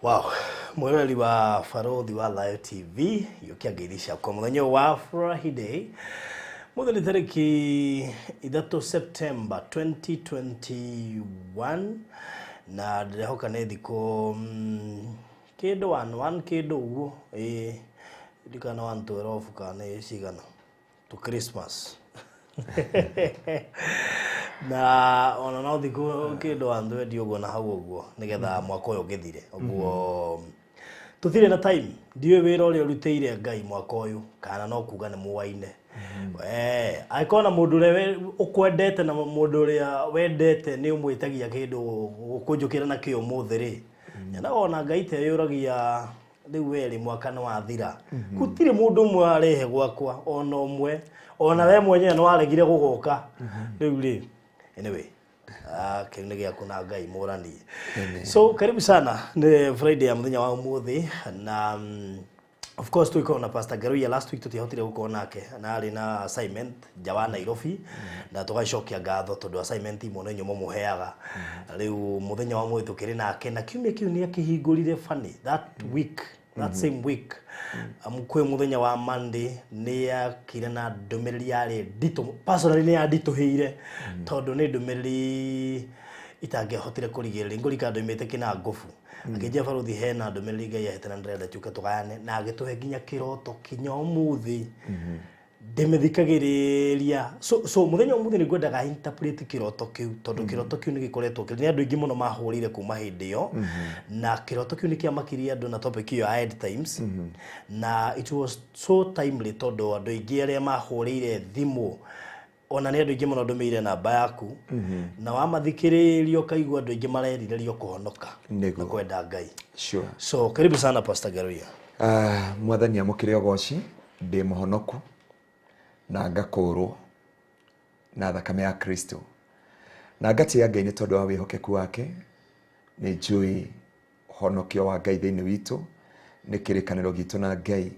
Wow, mweleli wa Baruthi wa Live TV yukiagirisha kwa muthenya wa Friday muthenya tariki 3 September 2021 na ndirehoka nĩ thikũ kĩndũ 1 kĩndũ uguo ndikana 112 kana cigana to Christmas na ona no thikũ kĩndũ andũ endi ũguo na hau ũguo nĩgetha mwaka ũyũ ũgĩthire ũguo tũthire na time ndiwe wĩra ũrĩa ũrutĩire Ngai mwaka ũyũ kana no kuga nĩ muwaine aikona mũndũ ũrĩa ũkwendete na mũndũ ũrĩa wendete nĩ ũmwĩtagia kĩndũ ũkũnjũkĩra na kĩo mũthĩ na ona Ngai te yũragia rĩu weri mwaka nĩ wathira gũtirĩ mũndũ ũmwe arehe gwakwa ona ũmwe ona we mwenyewe no aregire gũgoka rĩu rĩ anyway kĩnĩ gĩaku na Ngai mũrani so karibu sana ni Friday ya muthenya wa umuthi na of course tulikuwa na Pastor Ngaruiya last week tutihotire gũkorwo nake na ari na assignment jawa Nairobi na tugacokia ngatho tondu assignment imwe nĩ nyumo muheaga rĩu muthenya wa umuthi tukiri nake na kiumia kiu nĩ akĩhingũrire funny that week that same week kwĩ muthenya wa Monday nĩ akire na ndũmĩrĩri yarĩ ndito personally nĩ anditũhĩire tondu nĩ ndũmĩrĩri itangĩhotire kũrigĩrĩria ngũrika ndoimĩte kina ngofu akĩnjia Baruthi hena ndũmĩrĩri Ngai ahete na ndĩrenda tuke tugayane na agĩtũhe nginya kĩroto kinya ũmũthĩ ndĩmĩthikagĩrĩria so muthenya ũmũthĩ nĩ ngwendaga interpret kĩroto kĩu tondu kĩroto kĩu nĩ gĩkoretwo nĩ andũ aingĩ mũno mahũrĩire kuma hĩndĩ ĩyo na kĩroto kĩu nĩ kĩamakirie andũ na topic ĩyo ya end times na it was so timely tondu andũ aingĩ arĩa mahũrĩire thimũ ona nĩ andũ aingĩ mũno ndũmĩire namba yaku na wamathikĩrĩrio kaigua andũ aingĩ marerirĩrio kũhonoka na kwenda Ngai so karibu sana Pastor Ngaruiya mwathani amũkĩre ũgoci ndĩ mũhonoku na ngakũrwo na thakame ya Kristo na ngatia Ngai nĩ tondũ wa wĩhokeku wake nĩ njũĩ honokio wa Ngai thĩinĩ witũ nĩ kĩrĩkanĩro gitũ na Ngai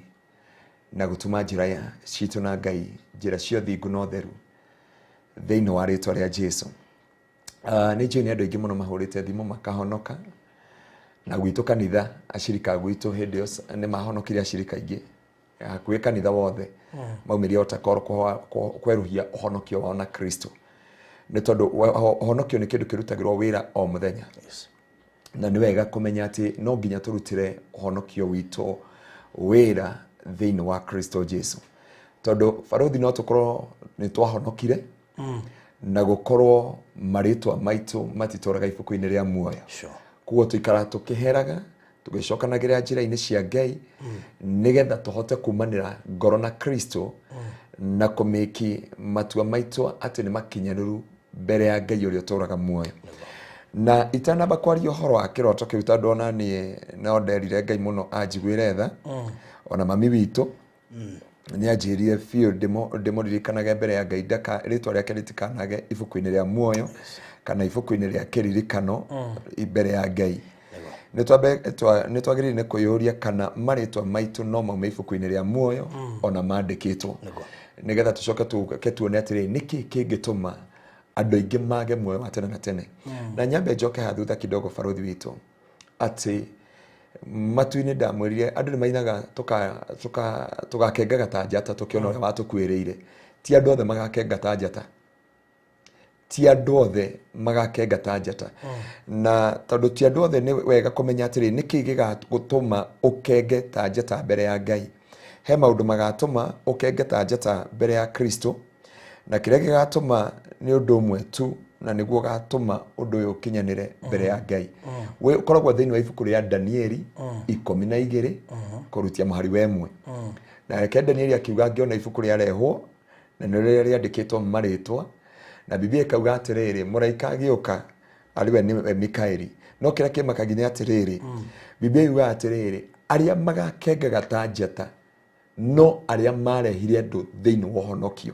na gũtuma njĩra citũ na Ngai njĩra cia thingu na ũtheru thĩinĩ wa rĩĩtwa rĩa Jesũ nĩ njũĩ nĩ andũ aingĩ mũno mahũrĩte thimũ makahonoka na gwitũ kanitha acirika gwitũ hĩndĩ ĩyo nĩ mahonokire acirika aingĩ hakuhĩ kanitha wothe maumĩrire otakorwo kwerũhia ũhonokio wao na Kristo nĩ tondũ ũhonokio nĩ kĩndũ kĩrutagĩrwo wĩra o mũthenya na nĩ wega kũmenya atĩ no nginya tũrutĩre ũhonokio witũ wĩra thĩinĩ wa Kristo Jesũ tondu Baruthi no tũkorwo nĩ twahonokire na gũkorwo marĩtwa maitũ matitũraga ibuku-inĩ rĩa muoyo kuo tũikara tũkĩheraga tũgĩcokanagĩra njĩra-inĩ cia Ngai nĩgetha tũhote kumanĩra ngoro na Kristo na kũmĩki matua maitũ atĩ nĩ makinyanĩru mbere ya Ngai ũrĩa ũtũraga muoyo na itanamba kwaria ũhoro wa kĩroto kĩu tondũ ona niĩ no nderire Ngai mũno anjiguĩre tha ona mami witũ nĩ anjĩrire biũ ndĩmũririkanaga mbere ya Ngai ndaka rĩtwa rĩake rĩtikanage ibuku-inĩ rĩa muoyo kana ibuku-inĩ rĩa kĩririkano mbere ya Ngai nĩ twagĩrĩire nĩ kwĩyũria kana marĩtwa maitũ no maume ibuku-inĩ rĩa muoyo ona mandĩkĩtwo nĩgetha tũcoke tuone atĩrĩ nĩkĩ kĩngĩtũma andũ aingĩ mage muoyo wa tene na tene na nyambe njoke hathutha kidogo Baruthi witũ atĩ matu-inĩ ndamwĩrire andũ nĩ mainaga tũgakengaga ta njata tũkĩona ũrĩa watũkuĩrĩire ti andũ othe magakenga ta njata ti andũ othe magakenga ta njata na tondũ ti andũ othe nĩ wega kũmenya atĩrĩ nĩkĩ gĩgatũma ũkenge ta njata mbere ya Ngai he maũndũ magatũma ũkenge ta njata mbere ya Kristo na kĩrĩa gĩgatũma nĩ ũndũ ũmwe tu na nĩguo gatũma ũndũ ũyũ ũkinyanĩre mbere ya Ngai ũkoragwo thĩinĩ wa ibuku rĩa Danieli 12 kũrutia mũhari wa 1 na reke Danieli akiuga ngĩona ibuku rĩarehwo na nĩ rĩrĩa rĩandĩkĩtwo marĩtwa na Biblia ikauga atĩrĩrĩ mũraika agĩũka ariwe nĩ Mikaeli no kĩrĩa kĩmakagia nĩ atĩrĩrĩ Biblia yuga atĩrĩrĩ arĩa magakengaga ta njata no arĩa marehire andũ thĩinĩ wa ũhonokio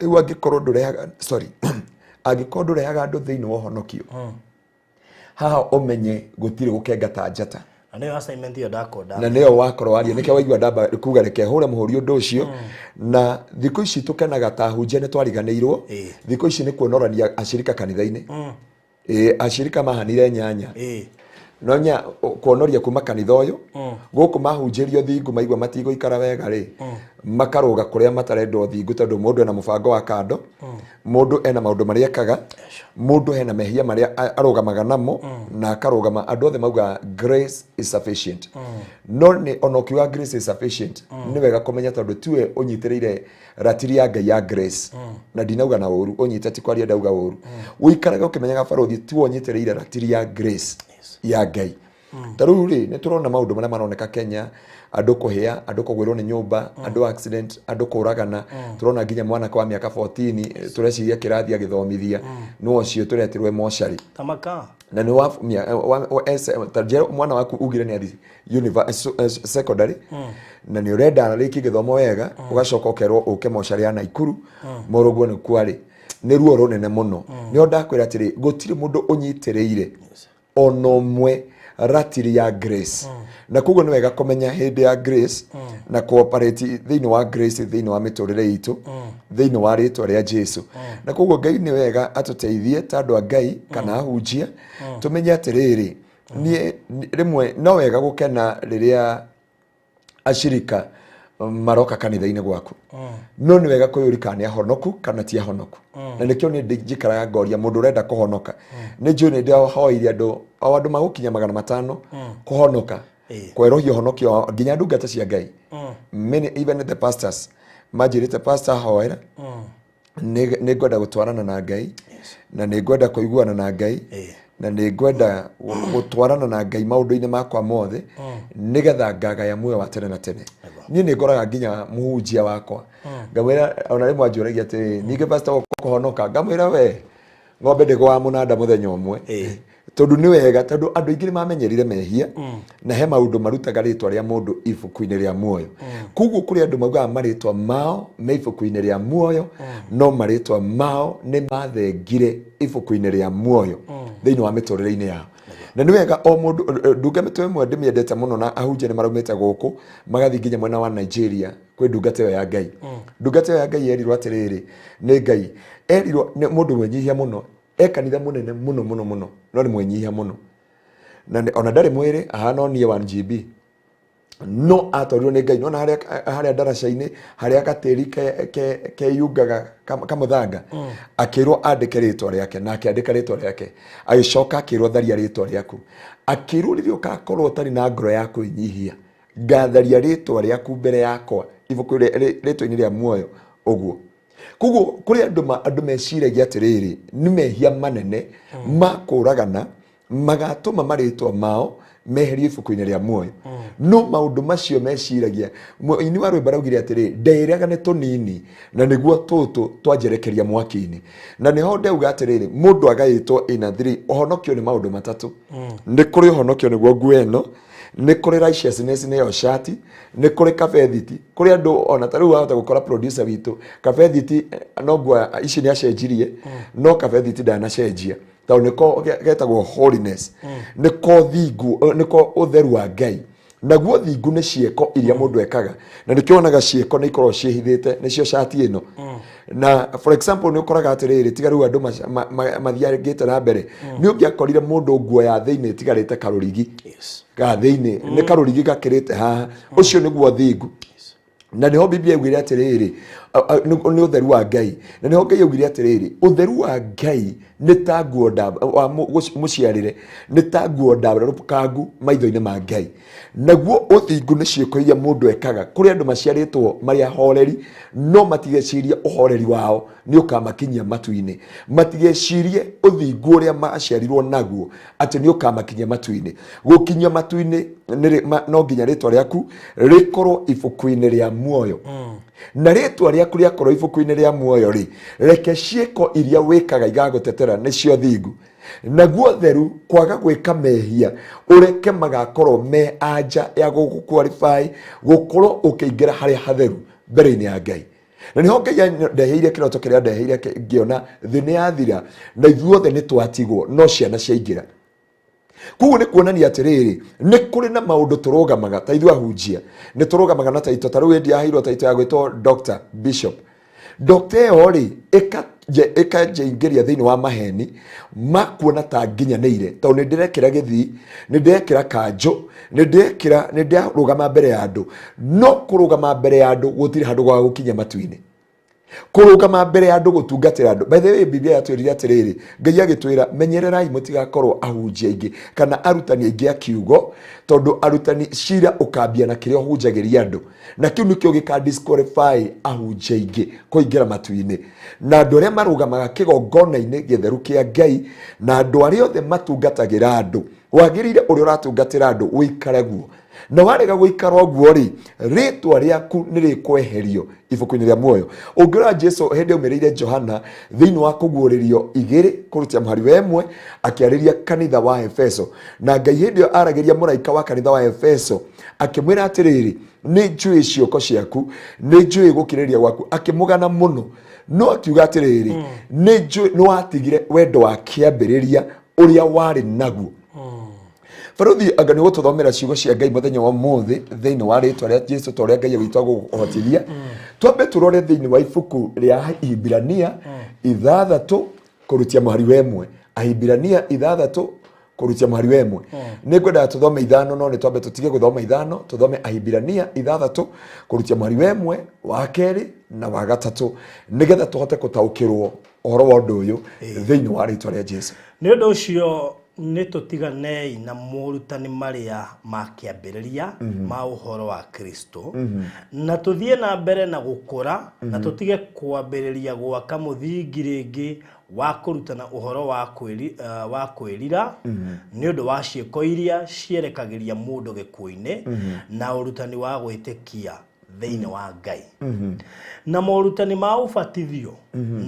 riu angikorwo ndurehaga angikorwo ndurehaga andu thiini wa honokio haha umenye gutire gukengata njata na nĩyo assignment yo ndakonda na nĩyo wakorwo waria nĩkĩo waigua ndamba kuga reke hũre mũhũri ũndũ ũcio na thikũ ici tũkenaga ta hunjia nĩ twariganĩirwo thikũ ici nĩ kuonorania acirika kanitha-inĩ acirika mahanire nyanya no nya kuonoria kuma kanitha ũyũ gũkũ mahunjĩrio thingu maigua matigũikara wega rĩ makaroga kũrĩa matarendwo thingu tondũ mũndũ ena mũbango wa kando mũndũ ena maũndũ marĩa ekaga mũndũ hena mehia marĩa arũgamaga namo na akarũgama andũ othe mauga grace is sufficient no nĩ ona ũkiuga grace is sufficient nĩ wega kũmenya tondũ tiwe ũnyitĩrĩire ratiri ya Ngai ya grace na ndinauga na ũru ũnyite ti kwaria ndauga ũru ũikaraga ũkĩmenyaga barũthi tiwe ũnyitĩrĩire ratiri ya grace ya Ngai tarĩu rĩ nĩ tũrona maũndũ marĩa maroneka Kenya andũ kũhĩa andũ kũgwĩrwo nĩ nyũmba andũ accident andũ kũragana tũrona nginya mwana kwa mĩaka 14 tũreciria kĩrathi agĩthomithia no ũcio tũretirwe mocarĩ tamaka na nĩ wa mwana waku ugire nĩ athi secondary na nĩ ũrenda arĩkie gĩthomo wega ũgacoka ũkerwo ũke mocarĩ ya Naikuru morogwo nĩ kwarĩ nĩ ruo rũnene mũno nĩ ndakwĩra atĩrĩ gũtirĩ mũndũ ũnyitĩrĩire ona ũmwe ratiri ya grace na koguo nĩ wega kũmenya hĩndĩ ya grace na cooperate thĩinĩ wa grace thĩinĩ wa mĩtũrĩre itũ thĩinĩ wa rĩtwa rĩa Jesu na koguo Ngai nĩ wega atũteithie ta andũ a Ngai kana ahunjia tũmenye atĩrĩrĩ niĩ rĩmwe no wega gũkena rĩrĩa acirika maroka kanitha-inĩ gwaku no nĩ wega kwĩyũria kana nĩ ahonoku kana ti ahonoku na nĩkĩo nĩ njikaraga ngoria mũndũ ũrenda kũhonoka nĩ njũĩ nĩ ndahoire andũ magũkinya 500 kũhonoka kwerohia honokio nginya ndungata cia Ngai many even the pastors majirite pastor hoera nĩ ngwenda gũtwarana na Ngai na nĩ ngwenda kũiguana na Ngai na nĩ ngwenda gũtwarana na Ngai maũndũ-inĩ makwa mothe nĩgetha ngagaya muoyo wa tene na tene niĩ nĩ ngoraga nginya mũhunjia wakwa ngamwĩra ona rĩmwe anjũragia atĩ ningĩ pastor kũhonoka ngamwĩra we ng'ombe ndĩgũa mũnanda mũthenya ũmwe tondu nĩ wega tondu andũ aingĩ nĩ mamenyerire mehia na he maũndũ marutaga rĩtwa rĩa mũndũ ibuku-inĩ rĩa muoyo koguo kũrĩ andũ maugaga marĩtwa mao me ibuku-inĩ rĩa muoyo no marĩtwa mao nĩ mathengire ibuku-inĩ rĩa muoyo thĩinĩ wa mĩtũrĩre-inĩ yao na nĩ wega o mũndũ ndungata ĩmwe ndĩmĩendete mũno na ahunjia nĩ maraumĩte gũkũ magathiĩ nginya mwena wa Nigeria kwĩ ndungata ĩyo ya Ngai ndungata ĩyo ya Ngai erirwo atĩrĩrĩ nĩ Ngai erirwo nĩ mũndũ mwenyihia mũno kanitha mũnene mũno no nĩ mwenyihia mũno na ona ndarĩ mwĩrĩ ahana onie 1GB no atorirwo nĩ Ngai nona harĩa ndaraca-inĩ harĩa gatĩri keyungaga kamũthanga akĩrwo andĩke rĩtwa rĩake na akĩandĩka rĩtwa rĩake agĩcoka akĩrwo tharia rĩtwa rĩaku akĩrwo rĩrĩa ũgakorwo ũtarĩ na ngoro ya kwĩnyihia ngatharia rĩtwa rĩaku mbere yakwa ibuku rĩtwa-inĩ rĩa muoyo ũguo koguo kũrĩ andũ meciragia atĩrĩrĩ nĩ mehia manene makũragana magatũma marĩtwa mao meherie ibuku-inĩ rĩa muoyo no maũndũ macio meciragia ini wa rwĩmbo raugire atĩrĩ ndeĩraga nĩ tũnini na nĩguo tũtũ twanjerekeria mwaki-inĩ na nĩho ndeuga atĩrĩrĩ mũndũ agaĩtwo ina 3 ũhonokio nĩ maũndũ matatũ nĩ kũrĩ ũhonokio nĩguo nguo ĩno nĩ kũrĩ righteousness nĩyo shati nĩ kũrĩ kabethiti kũrĩ andũ ona tarĩu wahota gũkora producer witũ kabethiti no nguo ici nĩ acenjirie no kabethiti ndanacenjia tondũ nĩko getagwo holiness nĩko thingu nĩko ũtheru wa Ngai naguo thingu nĩ ciĩko iria mũndũ ekaga na nĩkĩo onaga ciĩko nĩ ikorwo ciĩhithĩte nĩcio shati ĩno na for example nĩ ũkoraga atĩrĩrĩ tiga rĩu andũ mathiangĩte na mbere nĩ ũngĩakorire mũndũ nguo ya thĩinĩ tigarĩte karũrigi ga thĩinĩ nĩ karũrigi gakĩrĩte haha ũcio nĩguo thingu na nĩho Biblia yaugire atĩrĩrĩ nĩ ũtheru wa Ngai na nĩho Ngai yaugire atĩrĩrĩ ũtheru wa Ngai nĩ ta nguo wa mũciarĩre nĩ ta nguo ndarũkangu maitho-inĩ ma Ngai naguo ũthingu nĩ ciĩko iria mũndũ ekaga kũrĩ andũ maciarĩtwo marĩa horeri no matigecirie ũhoreri wao nĩ ũkamakinyia matu-inĩ matigecirie ũthingu ũrĩa maciarirwo naguo atĩ nĩ ũkamakinyia matu-inĩ gũkinyia matu-inĩ no nginya rĩtwa rĩaku rĩkorwo ibuku-inĩ rĩa muoyo na rĩtwa rĩaku rĩakorwo ibuku-inĩ rĩa muoyo rĩ reke ciĩko iria wĩkaga igagũtetera nĩcio thingu naguo theru kwaga gwĩka mehia ũreke magakorwo me anja ya gũqualify gũkorwo ũkĩingĩra harĩa hatheru mbere-inĩ ya Ngai na niho Ngai ndeheire kiroto kiria ndeheire ngiona thĩ nĩ yathira na ithuothe nĩ twatigwo no ciana ciaingĩra. Kugu nĩ kuonania atĩrĩrĩ nĩ kũrĩ na maũndũ tũrũgamaga ta ithuĩ ahunjia nĩ tũrũgamaga na taito ta rĩu endia aheirwo taito ya gwĩtwo Dr. Bishop. Dr. ĩyo rĩ ĩkanjaingĩria thĩinĩ wa maheni makuona ta nginyanĩire tondũ nĩ ndĩrekĩra gĩthii nĩ ndĩrekĩra kanjũ nĩ ndĩrũgama mbere ya andũ no kũrũgama mbere ya andũ gũtirĩ handũ gwa gũkinya matu-inĩ. Kũrũgama mbere ya andũ gũtungatĩra andũ. By the way, Biblia yatwĩrire atĩrĩrĩ Ngai agĩtwĩra menyererai mũtigakorwo ahunjia aingĩ kana arutani aingĩ a kiugo tondũ arutani cira ũkambia na kĩrĩa ũhunjagĩria andũ na kĩu nĩkĩo gĩka disqualify ahunjia aingĩ kũingĩra matu-inĩ na andũ arĩa marũgamaga kĩgongona-inĩ gĩtheru kĩa Ngai na andũ arĩa othe matungatagĩra andũ. Wagĩrĩire ũrĩa ũratungatĩra andũ wĩikare guo na warega gũikara ũguo rĩ rĩtwa rĩaku nĩ rĩkweherio ibuku-inĩ rĩa muoyo. Ũngĩrora Jesu hĩndĩ aumĩrĩire Johana thĩinĩ wa kũguũrĩrio 2 kũrutia mũhari wa 1 akĩarĩria kanitha wa Efeso na Ngai hĩndĩ ĩyo aragĩria mũraika wa kanitha wa Efeso akĩmwĩra atĩrĩrĩ nĩ njũĩ cioko ciaku nĩ njũĩ gũkirĩrĩria gwaku akĩmũgana mũno no akiuga atĩrĩrĩ nĩ watigire wendo wa kĩambĩrĩria ũrĩa warĩ naguo. Baruthi anga nĩ gũtũthomera ciugo cia Ngai mũthenya wa ũmũthĩ thĩinĩ wa rĩtwa rĩa Jesũ ta ũrĩa Ngai witũ agũhotithia. Twambe tũrore thĩinĩ wa ibuku rĩa Ahibirania 6 kũrutia mũhari wa 1. Ahibirania 6 kũrutia mũhari wa 1. Nĩ ngwenda tũthome 5 no nĩ twambe tũtige gũthoma 5 tũthome Ahibirania 6 kũrutia mũhari wa 1 wa 2 na wa 3 nĩgetha tũhote gũtaũkĩrwo ũhoro wa ũndũ ũyũ thĩinĩ wa rĩtwa rĩa Jesũ. Nĩ ũndũ ũcio nĩ tũtiganei na morutani marĩa ma kĩambĩrĩria ma ũhoro wa Kristo na tũthiĩ na mbere na gũkũra na tũtige kwambĩrĩria gwaka mũthingi rĩngĩ wa kũrutana ũhoro wa kwĩrira nĩ ũndũ wa ciĩko iria cierekagĩria mũndũ gĩkuũ-inĩ na ũrutani wa gwĩtĩkia thĩinĩ wa Ngai na morutani ma ũbatithio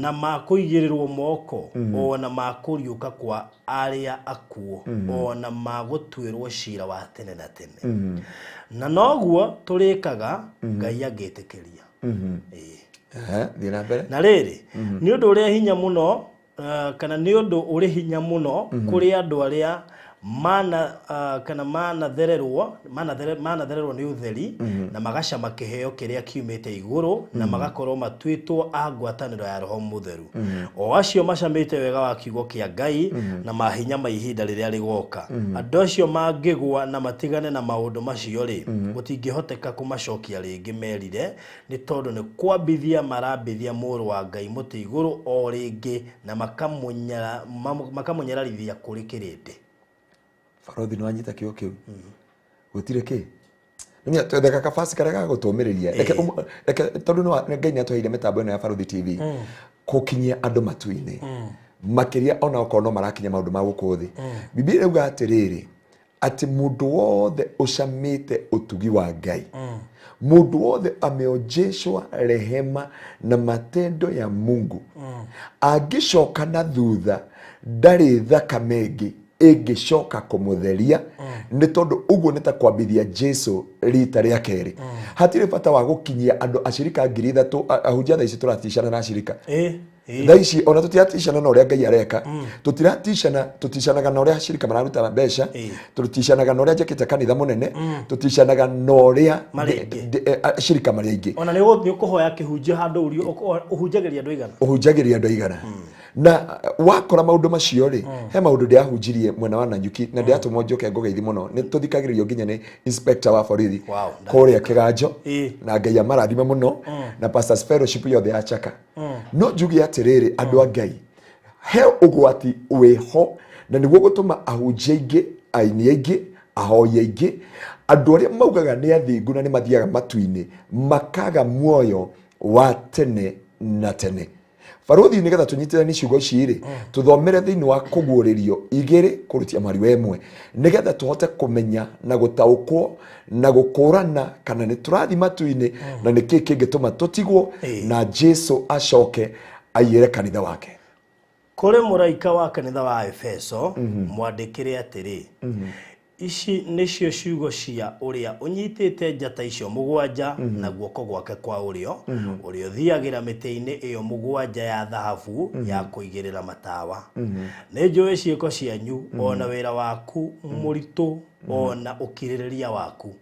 na ma kũigĩrĩrwo moko ona ma kũriũka kwa arĩa akuũ ona ma gũtuĩrwo cira wa tene na tene na noguo tũrĩkaga Ngai angĩtĩkĩria. Na rĩrĩ nĩ ũndũ ũrĩa hinya mũno kana nĩ ũndũ ũrĩ hinya mũno kũrĩ andũ arĩa manathererwo nĩ ũtheri na magacama kĩheo kĩrĩa kiumĩte igũrũ na magakorwo matuĩtwo a ngwatanĩro ya Roho Mũtheru o acio macamĩte wega wa kiugo kĩa Ngai na mahinya ma ihinda rĩrĩa rĩgoka. Andũ acio mangĩgwa na matigane na maũndũ macio rĩ gũtingĩhoteka kũmacokia rĩngĩ merire nĩ tondũ nĩ kwambithia marambithia mũrũ wa Ngai mũtĩ igũrũ o rĩngĩ na makamũnyararithia kũrĩ kĩrĩndĩ. Baruthi nĩ wanyita kĩo kĩu gũtirĩ kĩ nĩ twetheka kabasi karĩa gagũtũmĩrĩria reke tondũ Ngai nĩ atũheire mĩtambo ĩno ya Baruthi TV gũkinyia andũ matu-inĩ makĩria ona okorwo no marakinya maũndũ ma gũkũ thĩ. Biblia ĩrauga atĩrĩrĩ atĩ mũndũ wothe ũcamĩte ũtugi wa Ngai mũndũ wothe ameonyeshwa rehema na matendo ya Mungu angĩcoka na thutha ndarĩ thakame ĩngĩ ĩngĩcoka kũmũtheria nĩ tondũ ũguo nĩ ta kwambithia Jesũ rita rĩa kerĩ. Hatirĩ bata wa gũkinyia andũ acirika 3,000 ahunjia thaa ici tũraticana na acirika thaa ici ona tũtiratishana na ũrĩa Ngai areka tũticanaga na ũrĩa acirika mararuta mbeca tũticanaga na ũrĩa njĩkĩte kanitha mũnene tũticanaga na ũrĩa acirika marĩ aingĩ. Ona nĩ ũkũhoya kĩhunjio handũ ũhunjagĩria andũ aigana na wakora maũndũ macio rĩ he maũndũ ndĩahunjirie mwena wa Nanyuki na ndĩatũmwo njoke ngũgeithi mũno nĩ tũthikagĩrĩrio nginya nĩ inspector wa borithi kũrĩa Kĩganjo na Ngai amarathime mũno na pastors fellowship yothe ya Chaka. No njuge atĩrĩrĩ andũ a Ngai he ũgwati wĩho na nĩguo gũtũma ahunjia aingĩ aini aingĩ ahoyi aingĩ andũ arĩa maugaga nĩ athingu na nĩ mathiaga matu-inĩ makaga muoyo wa tene na tene. Baruthi nĩgetha tũnyitithanie ciugo ici rĩ tũthomere thĩinĩ wa kũguũrĩrio 2 kũrutia mũhari wa 1 nĩgetha tũhote kũmenya na gũtaũkwo na gũkũrana kana nĩ tũrathi matu-inĩ na nĩ kĩĩ kĩngĩtũma tũtigwo na Jesũ acoke aiyĩre kanitha wake. Kũrĩ mũraika wa kanitha wa Efeso mwandĩkĩre atĩrĩ ici nicio ciugo cia uria unyitite njata icio mugwanja na guoko gwake kwa urio urio thiagira miti-ini iyo mugwanja ya thahabu ya kuigirira matawa ni njui ciiko cianyu ona wira waku muritu ona ukiririria waku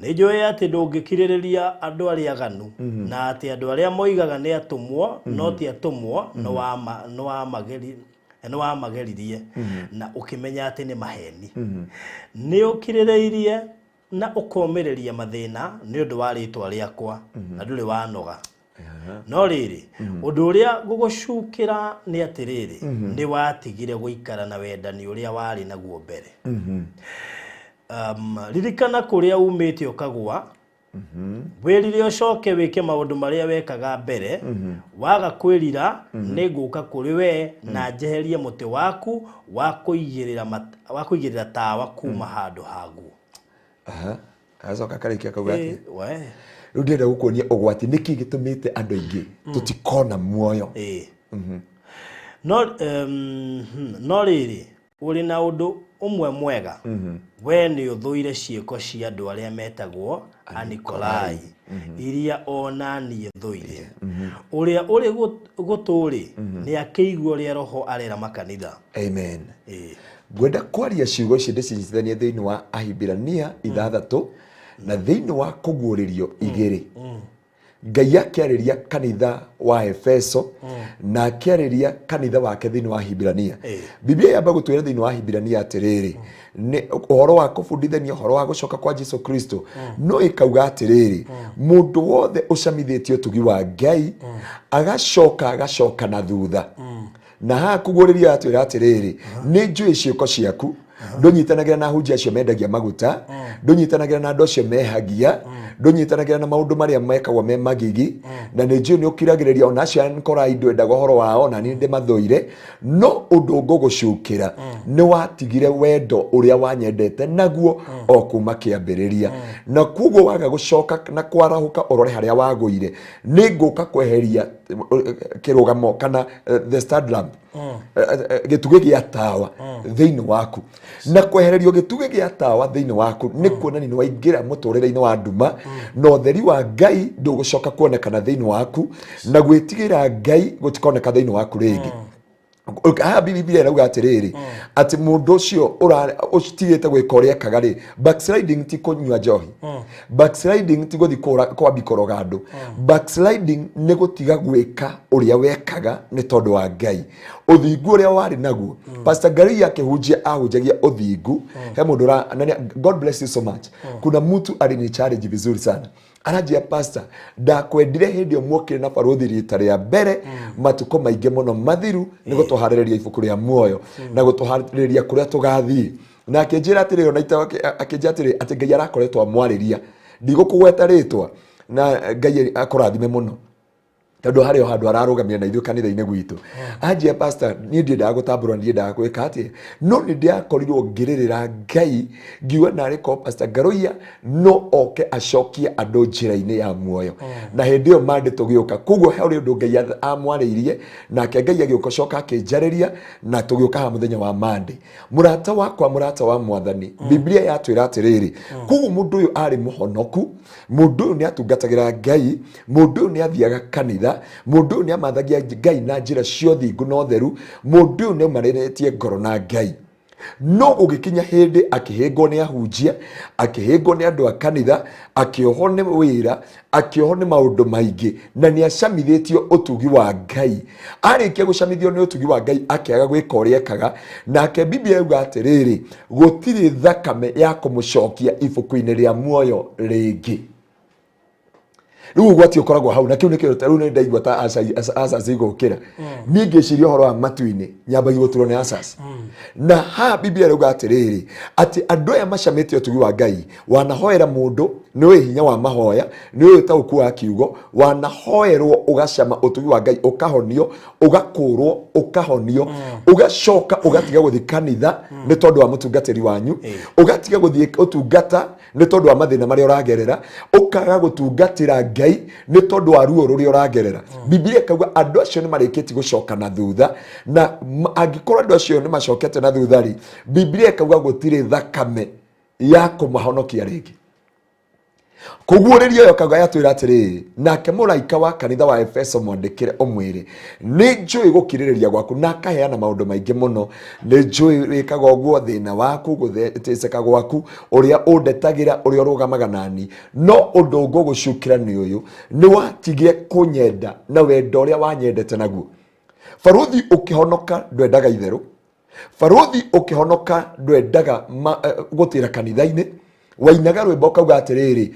ni njui ati ndungikiririria andu aria aganu na ati andu aria moigaga ni atumwo no ti atumwo no wa mageririe na ukimenya ati ni maheni ni ukiriririe na ukomereria mathina ni undu wa ritwa riakwa na nduri wanoga no riri undu uria gugucukira ni atiriri ni watigire guikara na wendani uria wari naguo mbere ririkana kuria umite ukagwa wirire ucoke wike maundu maria wekaga mbere waga kwirira ni nguka kuri we na njeherie muti waku wa kuigirira tawa kuma handu haguo azoka karikia kauga ati we riu ndenda gukuonia ugwati niki gitumite andu aingi tutikona muoyo no riri uri na undu umwe mwega we ni uthuire ciiko cia andu aria metagwo Anikolai iria ona ni thuire uria uri guturi ni akeigwo ria roho arera makanitha amen gwenda kwaria ciugo ici ndicinyitithanie thiini wa Ahibirania 6 na thiini wa kuguririo 2 Ngai akiariria kanitha wa Efeso na akiariria kanitha wake thiini wa Ahibirania Biblia yamba gutwira thiini wa Ahibirania atiriri ni uhoro wa kubundithania uhoro wa gucoka kwa Jesu Kristo no ikauga atiriri mundu wothe ucamithitio tugi wa Ngai agacoka na thutha na ha kuguriria atwira atiriri ni njui ciuko ciaku ndũnyitanagira na hunjia acio mendagia maguta ndũnyitanagira na andũ acio mehagia ndũnyitanagira na maundu maria mekagwo me magigi na nĩ njũĩ nĩ ũkiragĩrĩria ona acio Anikolai ndwendaga ũhoro wao na niĩ ndĩmathũire no ũndũ ngũgũcũkĩra nĩ watigire wendo ũrĩa wanyendete naguo o kuma kĩambĩrĩria na kuguo waga gũcoka na kwarahũka ũrore harĩa wagũire nĩ ngũka kweheria kĩrũgamo kana the stud lamp gĩtugĩ gĩa tawa thĩinĩ waku na kwehererio gĩtugĩ gĩa tawa thĩinĩ waku nĩ kuonania nĩ waingĩra mũtũrĩre-inĩ wa nduma na ũtheri wa Ngai ndũgũcoka kuonekana thĩinĩ waku na gwĩtigĩra Ngai gũtikoneka thĩinĩ waku rĩngĩ Biblia irauga atiriri ati mundu ucio utigite gwika uria ekaga ri backsliding ti kunywa njohi backsliding ti guthi kwambi koroga andu backsliding ni gutiga gwika uria wekaga ni tondu wa Ngai uthingu uria wari naguo Pastor Ngaruiya ahunjagia uthingu he mundu God bless you so much kuna mtu alini challenge vizuri sana anajia pastor ndakwendire hindi omwokire na Baruthi rita ria mbere matuko maingi muno mathiru ni gutuhaririria ibuku ria muoyo na gutuhaririria kuria tugathii na akinjira atiri ona akinjira atiri ati Ngai arakoretwo amwariria ndigukugweta ritwa na Ngai akurathime muno tondu hari handu ararugamia na ithu kanitha-ini gwitu anjia pastor ni ndiendaga gutambũrwo ndiendaga gwika ati no ni ndiakorirwo ngĩrĩrĩra Ngai ngiuga narĩ ko Pastor Ngaruiya no oke acokie andu njĩra-inĩ ya muoyo na hĩndĩ ĩyo mande tũgĩũka koguo he ũndũ Ngai amwarĩirie nake Ngai agĩũka coka akĩnjarĩria na tũgĩũka ha mũthenya wa mande mũrata wakwa mũrata wa Mwathani Biblia yatwĩra atĩrĩrĩ koguo mũndũ ũyũ arĩ mũhonoku mũndũ ũyũ nĩ atungatagĩra Ngai mũndũ ũyũ nĩ athiaga kanitha mundu ni amathagia Ngai na njira ciothingu no theru mundu ni marĩrĩtie ngoro na Ngai no ugikinya hindi akihingwo ni ahunjia akihingwo ni andu a kanitha akioho ni wira akioho ni maundu maingi na ni acamithitio utugi wa Ngai arikia gucamithio ni utugi wa Ngai akiaga gwika uria ekaga nake Biblia yuga atiriri gutiri thakame ya kumucokia ibuku-ini ria muoyo ringi riu gwati ukoragwo hau na kiu nikio riu ni ndaigua ta asas igukira ni ngiciria horo wa matu-ini nyambagia guturwo ni asas na ha Biblia irauga atiriri ati andu aya macamite utugi wa Ngai wanahoera mundu ni hinya wa mahoya ni utauku wa kiugo wanahoerwo ugacama utugi wa Ngai ukahonio ugakurwo ukahonio ugacoka ugatiga guthi kanitha ni tondu wa mutungatiri wanyu ugatiga guthi utungata ni tondu wa mathina maria uragerera ukaga gutungatira Ngai ni tondu wa ruo ruria uragerera Biblia kauga andu acio ni marikiti gucoka na thutha na angikorwo andu acio ni macokete na thutha ri Biblia kauga gutire thakame ya kũmahonokia rĩngĩ. Kũguũrĩrio yo kagaya twĩra atĩrĩ, nake mũraika wa kanitha wa Efeso mwandĩkĩre ũmwĩre, nĩ njũĩ gũkirĩrĩria gwaku, na akaheana maũndũ maingĩ mũno. Nĩ njũĩ wĩkaga ũguo, thĩna waku, gũtheceka gwaku, ũrĩa ũndetagĩra, ũrĩa ũrũgamaga nani. No ũndũ ngũgũcukĩra nĩ ũyũ, nĩ watigire kũnyenda na wendo ũrĩa wanyendete naguo. Baruthi ũkĩhonoka ndwendaga itherũ. Baruthi ũkĩhonoka ndwendaga gũtĩra kanitha-inĩ. Wainaga rwĩmbo kauga atĩrĩrĩ,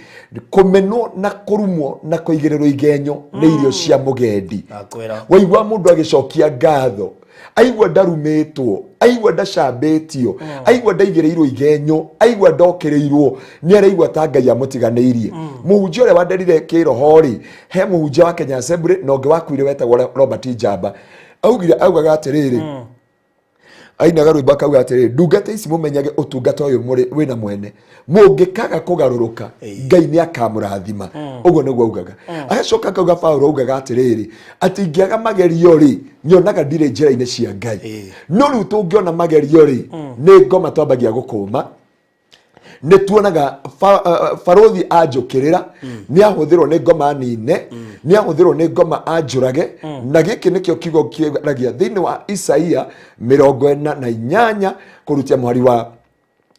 kũmenwo na kũrumwo na kũigĩrĩrwo igenyo nĩ irio cia mũgendi. Waigua mũndũ agĩcokia ngatho, aigua ndarumĩtwo, aigua ndacambĩtio, aigua ndaigĩrĩirwo igenyo, aigua ndokĩrĩirwo, nĩ araigua ta Ngai amũtiganĩirie. Mũhunjia ũrĩa wanderire kĩroho-rĩ, he mũhunjia wa Kenya Assembly na ũngĩ wakuire wetagwo Robert Njamba, augaga atĩrĩrĩ, ainaga rwĩmbo akauga atĩrĩrĩ, ndungata ici mũmenyage ũtungata ũyũ wĩna mwene, mũngĩkaga kũgarũrũka Ngai nĩ akamũrathima. Ũguo nĩguo augaga. Agacoka akauga Paulo augaga atĩrĩrĩ, atĩ ingĩaga magerio-rĩ, nyonaga ndirĩ njĩra-inĩ cia Ngai. No rĩu tũngĩona magerio-rĩ, nĩ ngoma twambagia gũkũma. Nĩ tuonaga Baruthi anjũkĩrĩra, nĩ ahũthĩrwo nĩ ngoma nine, nĩ ahũthĩrwo nĩ ngoma anjũrage, na gĩkĩ nĩkĩo kiugo kĩaragia thĩinĩ wa Isaia 48 kũrutia mũhari wa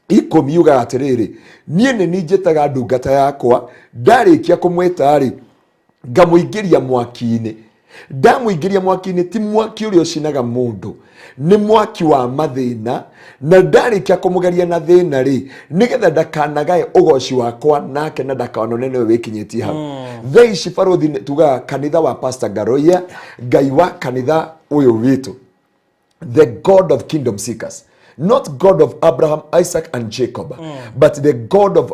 10 yugaga atĩrĩrĩ, niĩ nĩ niĩ njĩtaga ndungata yakwa, ndarĩkia kũmwĩta-rĩ, ngamũingĩria mwaki-inĩ. Ndamũingĩria mwaki-inĩ ti mwaki ũrĩa ũcinaga mũndũ, nĩ mwaki wa mathĩna, na ndarĩkia kũmũgeria na thĩna-rĩ, nĩgetha ndakanagae ũgoci wakwa nake na ndakanone nĩwe wĩkinyĩtie hau. Thaa ici Baruthi tugaga kanitha wa Pastor Ngaruiya, Ngai wa kanitha ũyũ witũ, the God of kingdom seekers, not God of Abraham, Isaac and Jacob, but the God of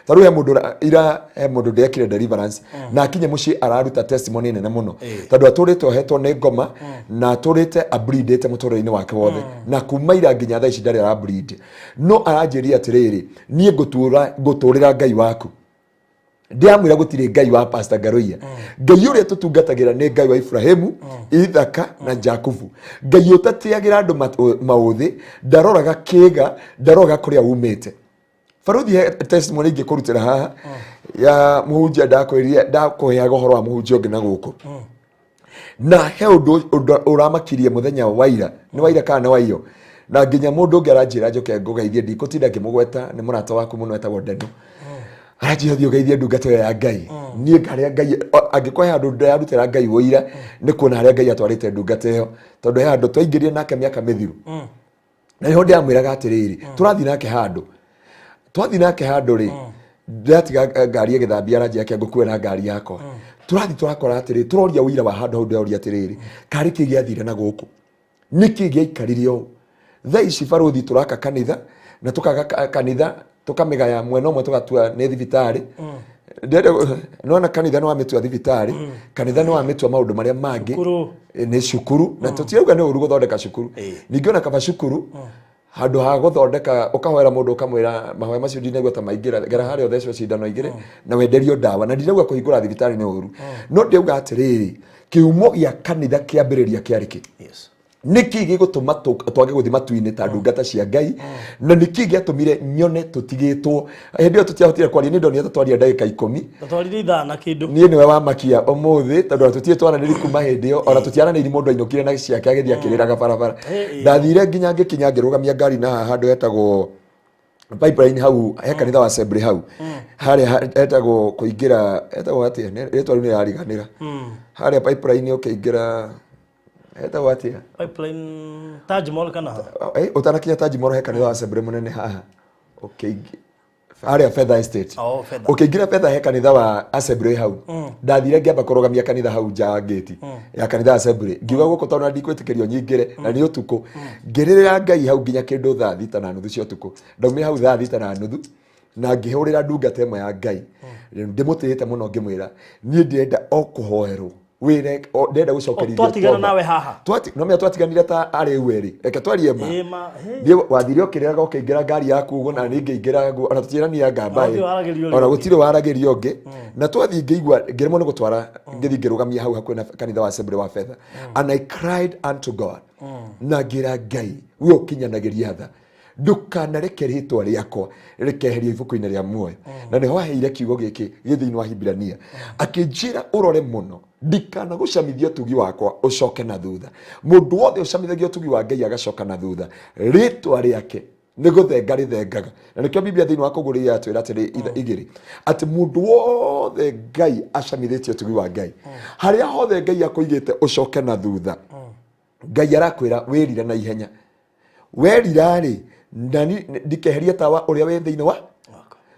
taru he mundu ndekire deliverance na akinye muci araruta testimony nene muno tondu aturite hetwo ni ngoma na aturite abreedete muturire-ini wake wothe na kumaira nginya thaa ici ndari arabreed no aranjiria atiriri nie nguturira Ngai waku ndiamwira gutire Ngai wa Pastor Ngaruiya Ngai uria tutungatagira ni Ngai wa Ibrahimu Ithaka na Jakubu Ngai utatiagira andu mauthi ndaroraga kiga ndaroga kuria umite Baruthi testimony ingi kurutira haha ya muhunjia ndakuheaga uhoro wa muhunjia ungi na guku na he undu uramakirie muthenya wa ira ni wa ira kana ni wa iyo na nginya mundu ungi aranjira njoke ngugeithie ndikutinda ngimugweta ni murata waku muno etagwo Ndeno araji hathio geithie ndungata ya Ngai nie ngaria Ngai angikohe andu ndarutira Ngai woira ni kuona haria Ngai atwarite ndungata iyo tondu he andu twaingirie nake miaka mithiru na iho ndiamwiraga atiriri turathi nake handu ri ndatiga ngari igithambia ranji yake ngukuena ngari yakwa turathi turakora atiriri turoria wira wa handu hau ndoria atiriri kari kigiathire na guku niki giaikarire o thaa ici Baruthi turaka kanitha na tukaga kanitha tukamigaya mwena umwe tugatua ni thibitari ndende nona kanitha no ametua thibitari kanitha no ametua maundu maria mangi ni cukuru na tutiauga ni uru guthondeka cukuru ningiona kaba cukuru handu ha guthondeka ukahoera mundu ukamwira mahoya macio ndinegwa ta maingira gara haria uthecwo cindano igire na wenderio ndawa na ndinegwa kuhingura thibitari ni uru no ndiauga atiriri kiumo gia kanitha kiambiriria kiariki yes niki gigutuma twage guthi matu-ini ta ndungata cia Ngai na niki giatumire nyone tutigitwo hindi tutiahotire kwaria ni ndonire twaria ndagika 10 twarire ithana kindu nie niwe wamakia umuthi tondu tutie twaraniri kuma hindi yo ona tutiaraniri mundu ainukire na ciake agithia kiriraga barabara ndathire nginya ngikinya ngirugamia ngari na handu hetagwo pipeline hau he kanitha wa assembly hau haria hetagwo kuingira hetagwo atia retwa ni yariganira haria pipeline ukiingira eta watia pipeline Taj Mahal kana utanakinya Taj Mahal he kanitha wa assembly munene haha okay area Feather Estate ukiingira Feather he kanitha wa assembly hau ndathire ngiamba kurugamia kanitha hau nja gate ya kanitha assembly ngiuga guko tona ndikwitikirio nyingire na ni utuku ngirira Ngai hau nginya kindu thaa 6:30 cia utuku ndaumire hau thaa 6:30 na ngihurira ndungata ĩmwe ya Ngai ndimutĩte muno ngimwira nie ndirenda o kuhoerwo wire ndenda gucokerithia twatigana nawe haha no me twatiganire ta ari weri reke twarie ma ni wathire okiriraga ukiingira ngari yaku ugo na ni ngiingira ona tutirania ngamba ona gutire waragirio ngi na twathi ngigwa ngiremo ni gutwara ngithi ngirugamia hau hakuhe na kanitha wa assembly wa Feather and I cried unto God na ngira Ngai we ukinyanagiria tha ndukanareke ritwa riakwa rikeherio ibuku-inĩ rĩa muoyo. Na niho aheire kiugo gĩkĩ gĩthĩinĩ wa Hibirania akĩnjĩra ũrore mũno ndikana gucamithia ũtugi wakwa ũcoke na thutha. Mũndũ wothe ũcamithagia ũtugi wa Ngai agacoka na thutha, ritwa rĩake nĩ gũthenga rĩthengaga. Na nĩkĩo Biblia thĩinĩ wa Kũgũrĩria atwĩra atĩrĩ igĩrĩ atĩ mũndũ wothe Ngai acamithĩtie ũtugi wa Ngai, harĩa hothe Ngai akũigĩte ũcoke na thutha, Ngai arakwĩra wĩrire na ihenya. Werira rĩ, ndikeherie tawa ũrĩa wĩ thĩinĩ wa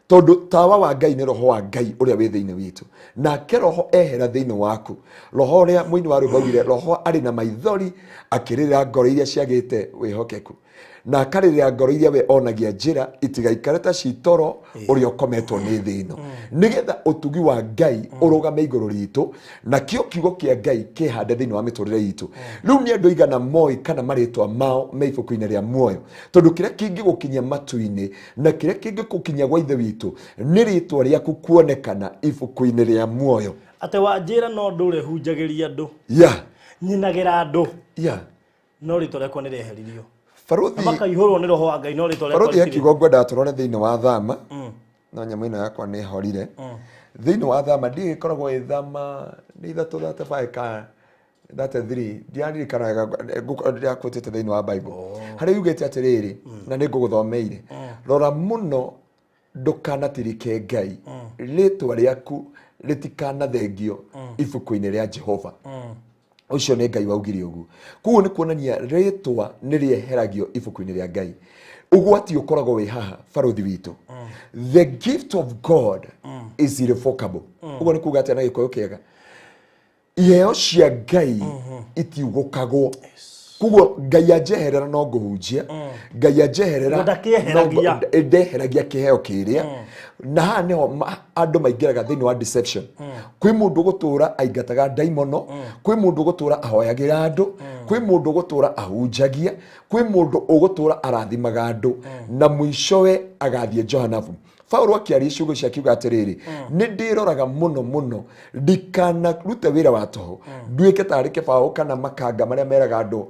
tondu tawa wa Ngai nĩ roho wa Ngai ũrĩa wĩ thĩinĩ witũ. Nake roho ehera thĩinĩ waku, roho ũrĩa mũini wa rwĩmbo augire roho arĩ na maithori akĩrĩra ngoro iria ciagĩte wĩhokeku, na akarĩrĩra ngoro iria we onagia njĩra itigaikare ta citoro ũrĩa ũkometwo nĩ thĩ ĩno, nĩgetha ũtugi wa Ngai ũrũgame igũrũ ritũ na kĩo kiugo kĩa Ngai kĩhande thĩinĩ wa mĩtũrĩre itũ. Rĩu nĩ andũ aigana moĩ kana marĩtwa mao me ibuku-inĩ rĩa muoyo, tondu kĩrĩa kĩngĩgũkinyia matu-inĩ na kĩrĩa kĩngĩgũkinyia gwa ithe witũ nĩ rĩtwa rĩaku kuonekana ibuku-inĩ rĩa muoyo. Ate wanjĩra no ndũre hunjagĩria andũ nyinagĩra andũ no rĩtwa rĩakwa nĩ rĩeheririo. Baruthi akiuga ngwenda tũrore thĩinĩ wa Thama, no nyamũ ĩno yakwa nĩ horire. Thĩinĩ wa Thama ndigĩkoragwo ĩ Thama nĩ 3:35 ka 33 ndiaririkana wega ndiakũtĩte thĩinĩ wa Bible harĩa yugĩte atĩrĩrĩ na nĩ ngũgũthomeire rora mũno ndũkanatirike Ngai rĩtwa rĩaku rĩtikanathengio ibuku-inĩ rĩa Jehova. Ucio nĩ Ngai waugire ũguo. Kuo nĩ kuonania rĩtwa nĩ rĩeheragio ibuku-inĩ rĩa Ngai. Ugwati ũkoragwo wĩ haha Baruthi witũ. The gift of God is irrevocable. Uguo nĩ kuuga atĩ na gĩkũyũ kĩega iheo cia Ngai itiugũkagwo. Kuo Ngai anjeherera no ngũhunjia, Ngai anjeherera ndeheragia kĩheo kĩrĩa, na haha nĩho andũ maingĩraga thĩinĩ wa deception. Kwĩ mũndũ gũtũra aingataga ndaimono, kwĩ mũndũ gũtũra ahoyagĩra andũ, kwĩ mũndũ gũtũra ahunjagia, kwĩ mũndũ ũgũtũra arathimaga andũ na mũicowe agathiĩ Johanabu. Paulo akiaria ciugo ciakiuga atĩrĩrĩ nĩ ndĩroraga mũno ndikanarute wĩra wa tũhũ nduĩke tarĩ kĩbaũ kana makanga marĩa meraga andũ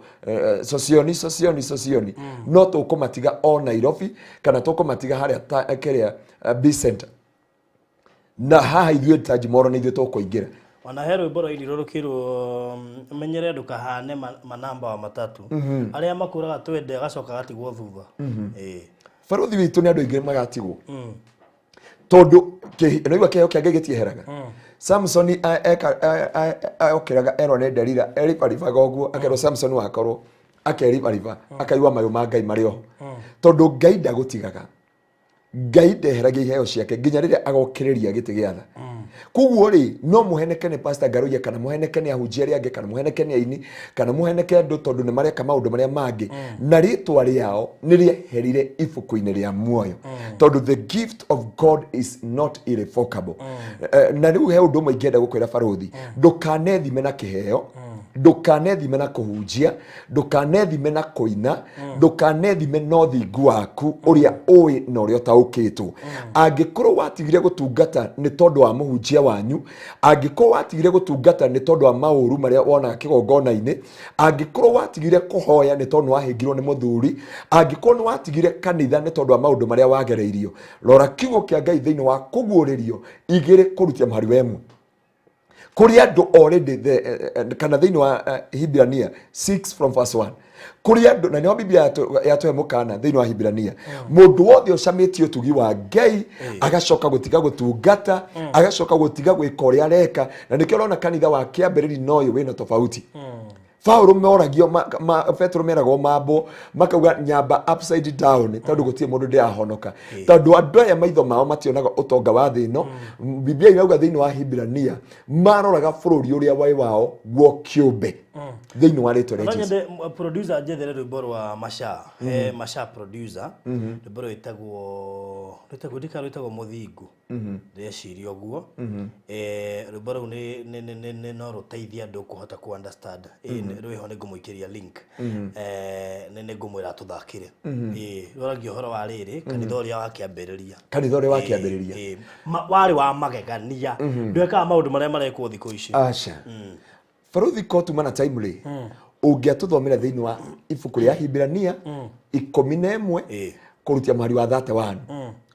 socioni no tũkũmatiga o Nairobi kana tũkũmatiga harĩa kĩrĩa B Center na haha ithuĩ Tajimoro nĩ ithuĩ tũkũingĩra. Ona he rwĩmbo rwa iriro rũkĩrwo menyere ndũkahane manamba wa matatu arĩa makũraga twende agacoka gatigwo thutha. Baruthi witũ nĩ andũ aingĩ magatigwo tondu naigua kĩheo kĩa Ngai gĩtieheraga. Samson okĩraga erwo nĩ Delila eribaribaga ũguo akerwo Samson wakorwo akeribariba akaigua mayũ ma Ngai marĩ oho tondu Ngai ndagũtigaga. Ngai ndeheragia iheo ciake nginya rĩrĩa agokĩrĩria gĩtĩ gĩa tha. Kuguo rĩ no mũheneke nĩ Pastor Ngaruiya kana mũheneke nĩ ahunjia arĩa angĩ kana mũheneke nĩ aini kana mũheneke andũ tondu nĩ mareka maũndũ marĩa mangĩ na rĩtwa rĩao nĩ rĩeherire ibuku-inĩ rĩa muoyo tondu the gift of God is not irrevocable. Na rĩu he ũndũ ũmwe ingĩenda gũkwĩra Baruthi, ndũkanethime na kĩheo, ndũkanethime na kũhunjia, ndũkanethime na kũina, ndũkanethime na ũthingu waku ũrĩa ũĩ na ũrĩa ũtaũkĩtwo. Angĩkorwo watigire gũtungata nĩ tondũ wa mũhunjia wanyu, angĩkorwo watigire gũtungata nĩ tondũ wa maũru marĩa wonaga kĩgongona-inĩ, angĩkorwo watigire kũhoya nĩ tondũ wahĩngirwo nĩ mũthuri, angĩkorwo nĩ watigire kanitha nĩ tondũ wa maũndũ marĩa wagereirio, rora kiugo kĩa Ngai thĩinĩ wa kũguũrĩrio igĩrĩ kũrutia mũhari wa ĩmwe. Kuri andũ already kana thĩinĩ wa Hibirania 6 from verse 1 kuri andũ na nĩho Biblia yatũhe mũkana thĩinĩ wa Hibirania mũndũ wothe ũcamĩtie ũtugi wa Ngai agacoka gũtiga gũtungata agacoka gũtiga gwĩka ũrĩa areka, na nĩkĩo ũrona kanitha wa kĩambĩrĩria no ũyũ wĩna tofauti. Paulo moragio Petro meragwo mambo makauga nyamba upside down tondu gutie mundu ndirahonoka tondu andu aya maitho mao mationaga utonga wa thĩ ĩno. Biblia inauga thĩinĩ wa Hibirania maroraga bũrũri ũrĩa wai wao guo kĩũmbe thĩinĩ wa rĩtwa rĩa Jesũ. Nonye producer njethere rwĩmbo rwa Masha producer rwĩmbo rwĩtagwo mũthingu ndeciria ũguo. Rwĩmbo rũu nĩ no rũteithia andũ kũhota ku understand. Rwĩho nĩ ngũmũikĩria link nĩ ngũmwĩra tũthakĩre. Rwaragia ũhoro wa rĩrĩ kanitha ũrĩa wakĩambĩrĩria warĩ wa magegania ndwekaga maũndũ marĩa marekwo thikũ ici. Baruthi ko tumana time rĩ ungiatuthomera thiini wa ibuku ria Hibirania 11 kurutia mwari wa 31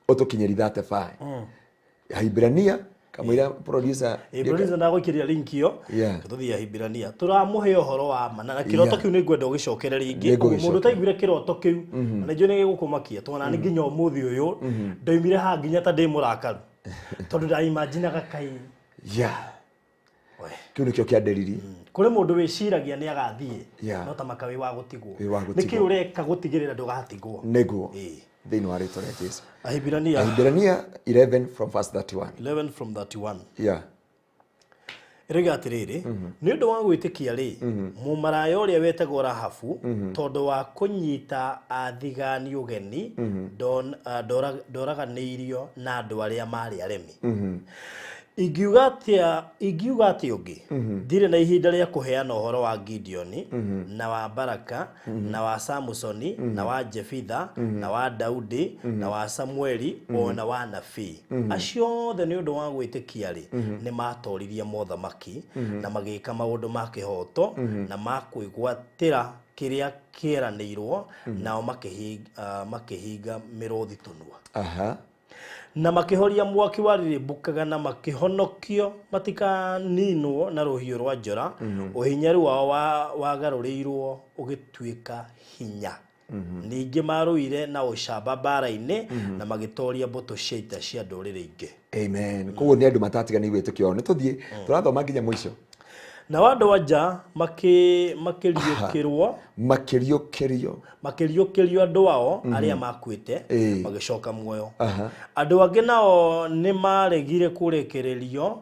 utukinyeri 35 Hibirania kamwira producer ndagukiria link iyo tuthia Hibirania turamuhe uhoro wa mana na kiroto kiu ni ngwenda ugicokere ringi mundu taiguire kiroto kiu na njo ni gigukumakia twana ni nginya umuthi uyu ndoimire ha nginya ta ndi murakaru tondu nda imagine gakai kiu nikio kia nderiri kuri mundu wiciragia ni agathie no ta makawi wa gutigwo niki ureka gutigirira ndugatigwo neguo thiini wa ritwa ria Jesu. Hibirania 11 from verse 31. 11 from 31. Iriga atiriri ni undu wa gwitikia ri mumaraya uria wetagwo Rahabu tondu wa kunyita athigani ugeni ndoraganiirio na andu aria mari aremi ingiuga ati ungi ndire na ihinda ria kuheana uhoro wa Gideoni na wa Baraka na wa Samsoni na wa Jefitha na wa Daudi na wa Samueli ona wa nabii acio othe ni undu wa gwitikia ri ni matoririe mothamaki na magika maundu ma kihoto na makwigwatira kiria kieranirwo nao makihinga miruthi tunwa na makihoria mwaki wariribũkaga na makihonokio matikaninwo na ruhiũ rwa njora uhinyaru wao wagarũrĩirwo ũgĩtuĩka hinya ningĩ marũire na ũcamba mbara-inĩ na magĩtoria mbũtũ cia ita cia ndũrĩrĩ ingĩ. Amen. Koguo nĩ andũ matatiganĩirie wĩtĩkio wao. Nĩtũthiĩ tũrathoma nginya mũico. Na wandu wanja makiriũkĩrio andu ao aria makuĩte magicoka muoyo andu angi nao ni maregire kurekererio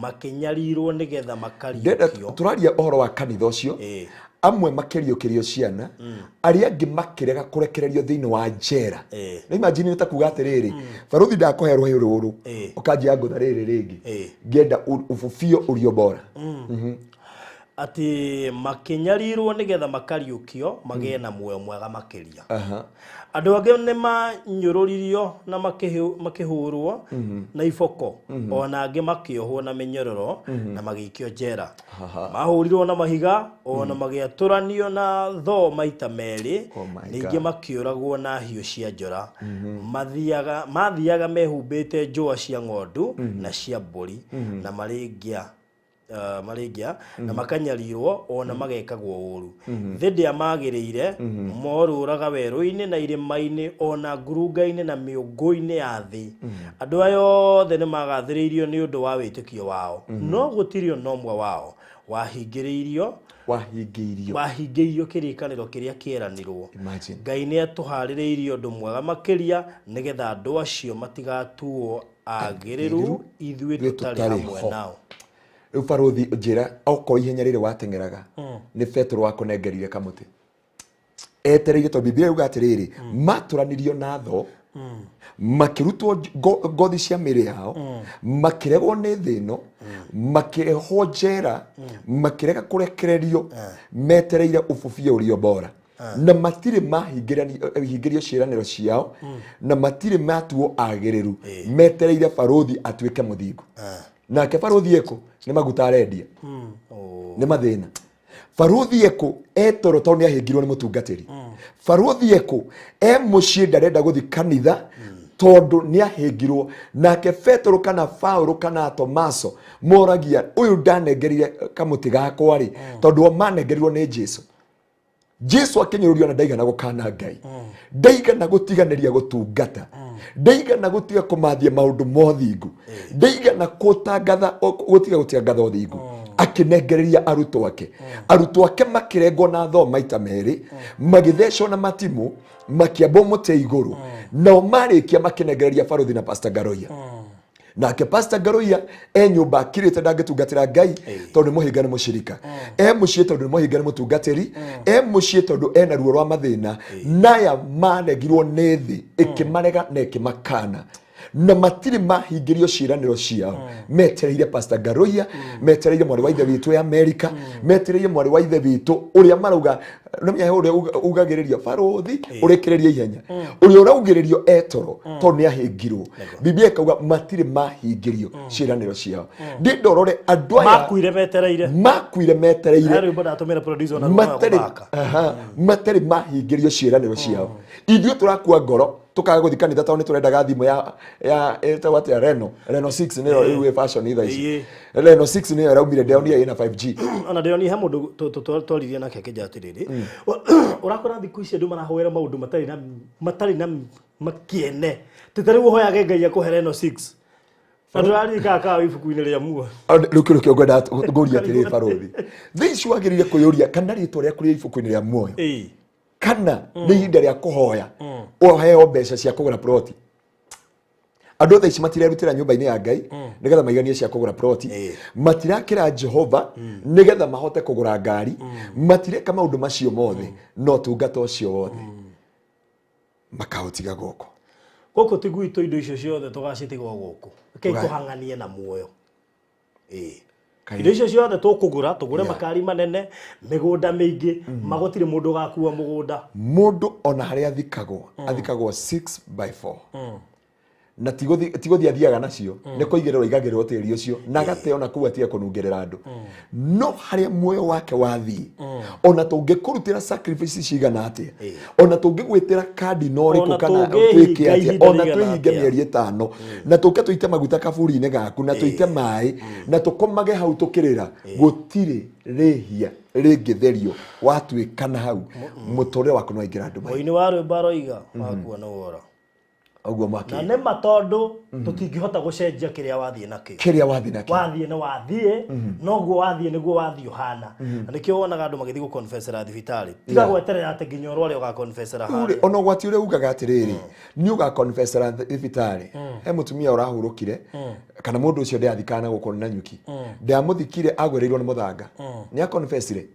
makinyarirwo nigetha makariũkio. Turaria uhoro wa kanitha ucio amwe makiriũkĩrio ciana aria angi makirega kurekererio thiini wa njera. Na imagine ta kuga atiriri Baruthi ndakoherwo rũrũ ukanjia ngutha rĩrĩ rĩngĩ ngenda ubufio urio bora ati makinyarirwo nigetha makariũkio magĩe na muoyo mwega makiria. Andu angi ni manyũrũririo na makihũrwo na iboko ona angi makiohwo na minyororo na magĩikio njera mahũrirwo na mahiga ona magĩatũranio na thoo maita meri ningĩ makiũragwo na hiũ cia njora mathiaga mehumbĩte njũa cia ng'ondu na cia mbũri na marĩngia na makanyarirwo ona magekagwo ũru thĩndĩa magĩrĩire morũraga werũ-inĩ na irĩma-inĩ ona ngurunga-inĩ na mĩũngũ-inĩ ya thĩ. Andũ aya othe nĩ magathĩrĩirio nĩ ũndũ wa wĩtĩkio wao no gũtirĩ ona ũmwe wao wahingĩirio kĩrĩkanĩro kĩrĩa kĩeranirwo. Ngai nĩ atũharĩrĩirie ũndũ mwega makĩria nĩgetha andũ acio matigatuo agĩrĩru ithuĩ tũtarĩ hamwe nao. Baruthi njira auko ihenya rĩrĩ watengeraga ni Petro wakunengerire kamuti etereire to Biblia yuga atiriri maturanirio na tho makirutwo ngothi cia mĩrĩ yao makiregwo nĩ thĩ ĩno makirehwo njera makirega kurekererio metereire ubufia urio bora na matire mahingĩrio ciĩranĩro ciao na matire matuo agĩrĩru metereire Baruthi atuĩke mũthingu. Nake Baruthi eko ni maguta arendia ni mathina. Baruthi eko etoro tondũ nĩahingirwo nĩ mũtungatĩri. Baruthi eko muciĩ ndarenda guthi kanitha tondu nĩahingirwo. Nake Petro kana Paulo kana Tomaso moragia uyu ndanengerire kamuti gakwa ri tondu o manengerirwo nĩ Jesu. Jesu akinyũrũrio na ndaigana gũkana Ngai ndaigana gũtiganĩria gũtungata ndaigana gũtiga kũmathia maũndũ mothingu ndaigana gũtiga gũtangatha ũthingu akinengereria arutwo ake makirengwo na tho maita merĩ magĩthecwo na matimũ makiambwo mũtĩ igũrũ nao marĩkia makinengereria Baruthi na Pastor Ngaruiya. Nake Pastor Ngaruiya nyũmba akirĩte ndangĩtungatĩra Ngai tondũ mũhĩnga nĩ mũcirika mũciĩ tondũ mũhĩnga nĩ mũtungatĩri mũciĩ tondũ ena ruo rwa mathĩna naya manegirwo nĩ thĩ ĩkĩmarega na ĩkĩmakana na matire mahingĩrio ciĩranĩro ciao metereire Pastor Ngaruiya metereire mwarĩ wa ithe witũ ya Amerika metereire mwarĩ wa ithe witũ ũrĩa marauga Nomya ure ugagiririo Baruthi urekereria ihenya uri uraugirerio etoro to ni ahingirwo Biblia ikauga matire mahingirio ciraniro ciao ndindorore andu aya makuire metereire ari boda atumira producer na matire mahingirio ciraniro ciao ithuĩ turakua ngoro tukaga guthi kanitha tondũ nĩtũrendaga thimũ ya what ya Reno 6 nĩyo iwe fashion itha ici Reno 6 nĩyo raumire Deonia ina 5G ona Deonia ha mundu twaririe nake kijatiriri urakora thiku ici andu marahoera maundu matari na makiene titari guhoyage Ngai akuhe Reno 6 andu ari kaka ibuku-inĩ rĩa muo rukio ngwenda nguria atiriri Baruthi thici wagirire kuyuria kana ritwa rĩa kuria ibuku-inĩ rĩa muoyo kana nĩ ihinda rĩa kuhoya oheo mbeca cia kugura ploti andu tha ici matirerutira nyumba-inĩ ya Ngai nigetha maiganie cia kugura ploti matirakira Jehova nigetha mahote kugura ngari matireka maundu macio mothe no tungata ucio wothe makautiga goko tiguito indo icio ciothe tugacitigwo goko kei tuhanganie na muoyo indo icio ciothe tugure makari manene migunda mingi magotire mundu gakua mugunda mundu ona haria athikagwo 6x4 na tigothi athiaga nacio nĩ kũigĩrĩrwo igagĩrĩrwo tĩri ũcio na agateo na kũu atige kũnungĩrĩra andũ no harĩa muoyo wake wathiĩ ona tũngĩkũrutĩra sacrifice cigana atĩa ona tũngĩgwĩtĩra kandi no rĩkũ kana twĩke atĩa ona twĩhinge mĩeri 5 na tũke tũite maguta kaburi-inĩ gaku na tũite maĩ na tũkomage hau tũkĩrĩra gũtirĩ rĩhia rĩngĩtherio watuĩkana hau mũtũrĩre waku no aingĩra andũ maĩ wa rwĩmbo roiga wakuona wora oguo maki na nĩ matondu tutingihota gucenjia kiria wathie nakio wathie na wathie no guo wathie niguo wathie hana na nikio wonaga andu magithi gu confessora thibitari tiga gweterera ate nginya orware uga confessora hali ona gwati ure ugaga atiriri ni uga confessora thibitari he mutumia urahurukire kana mundu ucio ndathikana gukona na nyuki ndamuthikire agwereirwo ni muthanga ni a confessire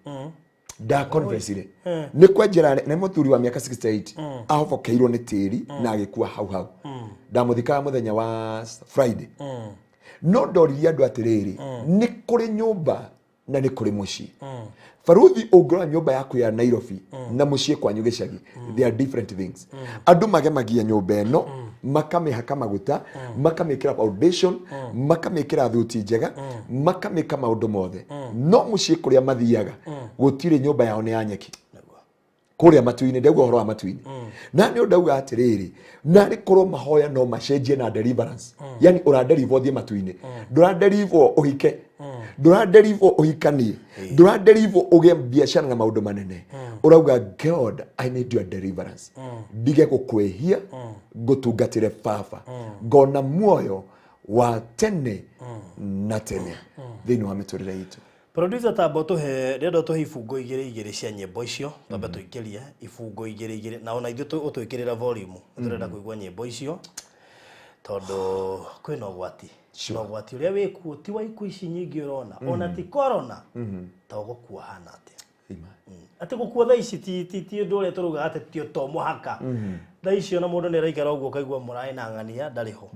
da confessire ni kwenjera ni muthuri wa miaka 68 ahofokeirwo ni tiri na agikua hau ndamuthika muthenya wa Friday no ndoririe andu atiriri ni kuri nyumba na ni kuri muci Baruthi ungora nyumba yaku ya Nairobi na muci kwa nyugicagi they are different things andu magemagia nyumba eno makamihaka maguta makamikira foundation makamikira thuti njega makamika maundu mothe no muci kuria mathiaga gutire nyumba yao ni ya nyeki kuria matu-ini ndegwo horo wa matu-ini na ni ndauga atiriri na rikorwo mahoya no macenjie na deliverance yani uraderivo thie matu-ini nduraderivo uhike nduraderivo uhikanie nduraderivo uge biashara na maundu manene urauga God I need your deliverance ndige gukwehia gutungatire baba ngona muoyo wa tene na tene thini wa miturire itu producer tabo tuhe rendo tuhe ifungo igire cia nyimbo icio tamba tuikirie ifungo igire na ona ithu utwikirira volume turenda kuigwa nyimbo icio tondu kwina gwati no gwati uria wikuo ti wa iku ici nyingi urona ona ti corona ta gukua hana atia ati gukua tha ici ti ndore turuga ati ti to muhaka tha icio na mundu ni raikara uguo kaigwa murai na ng'ania ndariho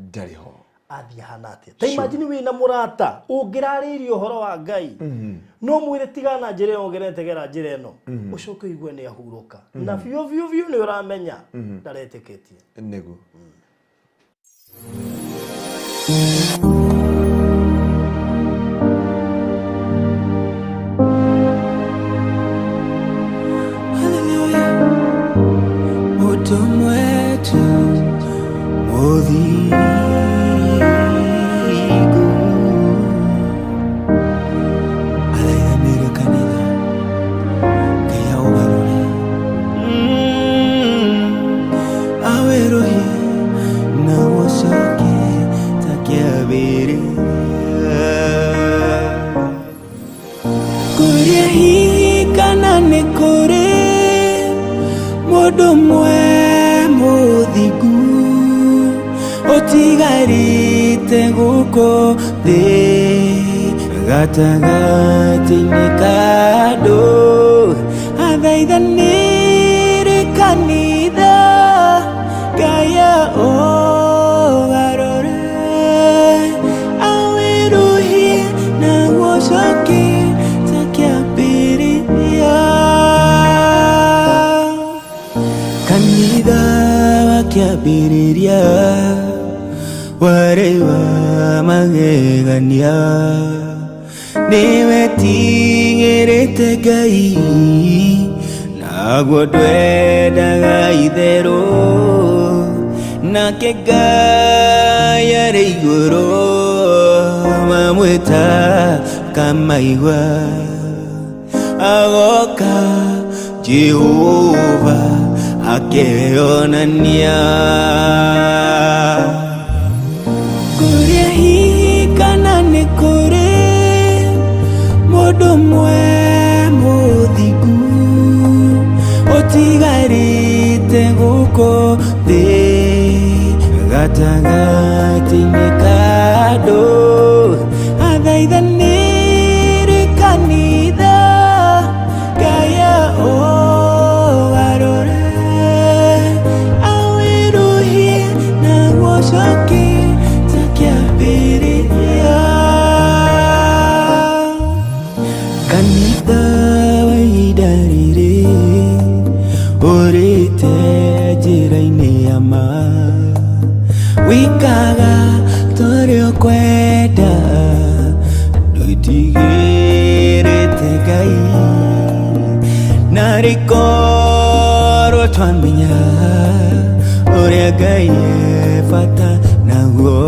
athia hana atia ta imagine wina murata ungiraririo horo wa Ngai no mwire tigana njire ongeretegera njire eno ucoke igwe ni ahuruka na vio ni uramenya ndaretĩkĩtie nego Mutumwetu mudhigo alayanire kanitha kaya ugarure awerohi na wasoke takiabiri kuria hii kana nikure mundu mwe muthigu utigarite guko thi gatagati-inĩ ka andũ athaithanĩre kanitha Ngaya ũgarũre awĩruhie na gũcokie ta kĩambĩrĩria kĩambĩrĩria warĩ wa magegania nĩwe tigĩrĩte Ngai naguo ndwendaga itherũ nake Ngai arĩ igũrũ mamwĩta kamaigua agoka Jehova akeyonania kũrĩa hihi kana nĩ kũrĩ mũndũ ũmwe mũthingu ũtigarĩte gũkũ thĩ gatagatĩ-inĩ ka andũ athaithanĩre kanitha Ngai ũgarũre awĩruhie na gũcokie ta kĩambĩrĩria kanitha wa ihinda rĩrĩ ũrĩte njĩra-inĩ ya ma wĩkaga torĩa ũkwenda ndũtigĩrĩte Ngai na rĩkorwo twamenya ũrĩa Ngai bata naguo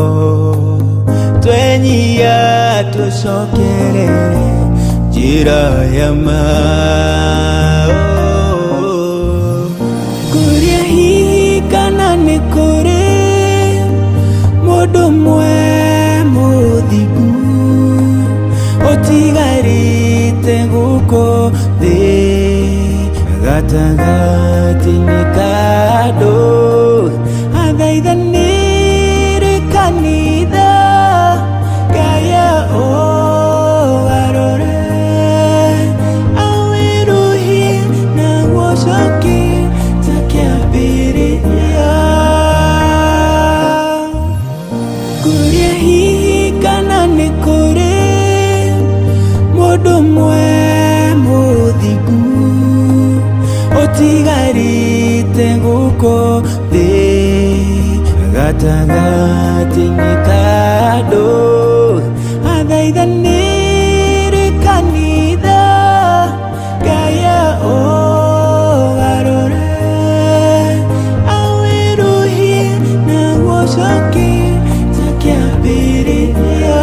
twenyia tũcokerere njĩra ya ma kũrĩa hihi kana nĩ kũrĩ mũndũ ũmwe mũthingu ũtigarĩte gũkũ thĩ gatagatĩ-inĩ ka andũ athaithanĩre kanitha Ngai ũgarũre awĩruhie na gũcokie ta kĩambĩrĩria kũrĩa hihi kana nĩ kũrĩ mũndũ ũmwe mũthingu ũtigarĩte gũkũ thĩ gatagatĩ-inĩ ka andũ athaithanĩre kanitha Ngai ũgarũre awĩruhie na gũcokie ta kĩambĩrĩria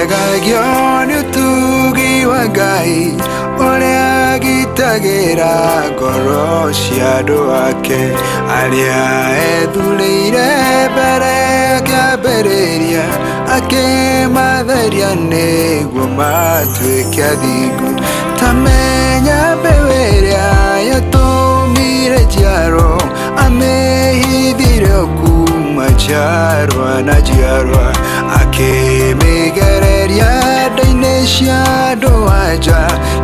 Gagagyon utugi wa Ngai ũrĩa agitagĩra ngoro cia andũ ake arĩa ethurĩire mbere ya kĩambĩrĩria akĩmatheria nĩguo matuĩke athingu tamenya mbeũ ĩrĩa yatũmire njiarwa amĩhithire kuma njiarwa na njiarwa akĩmĩgereria nda-inĩ cia andũ-a-nja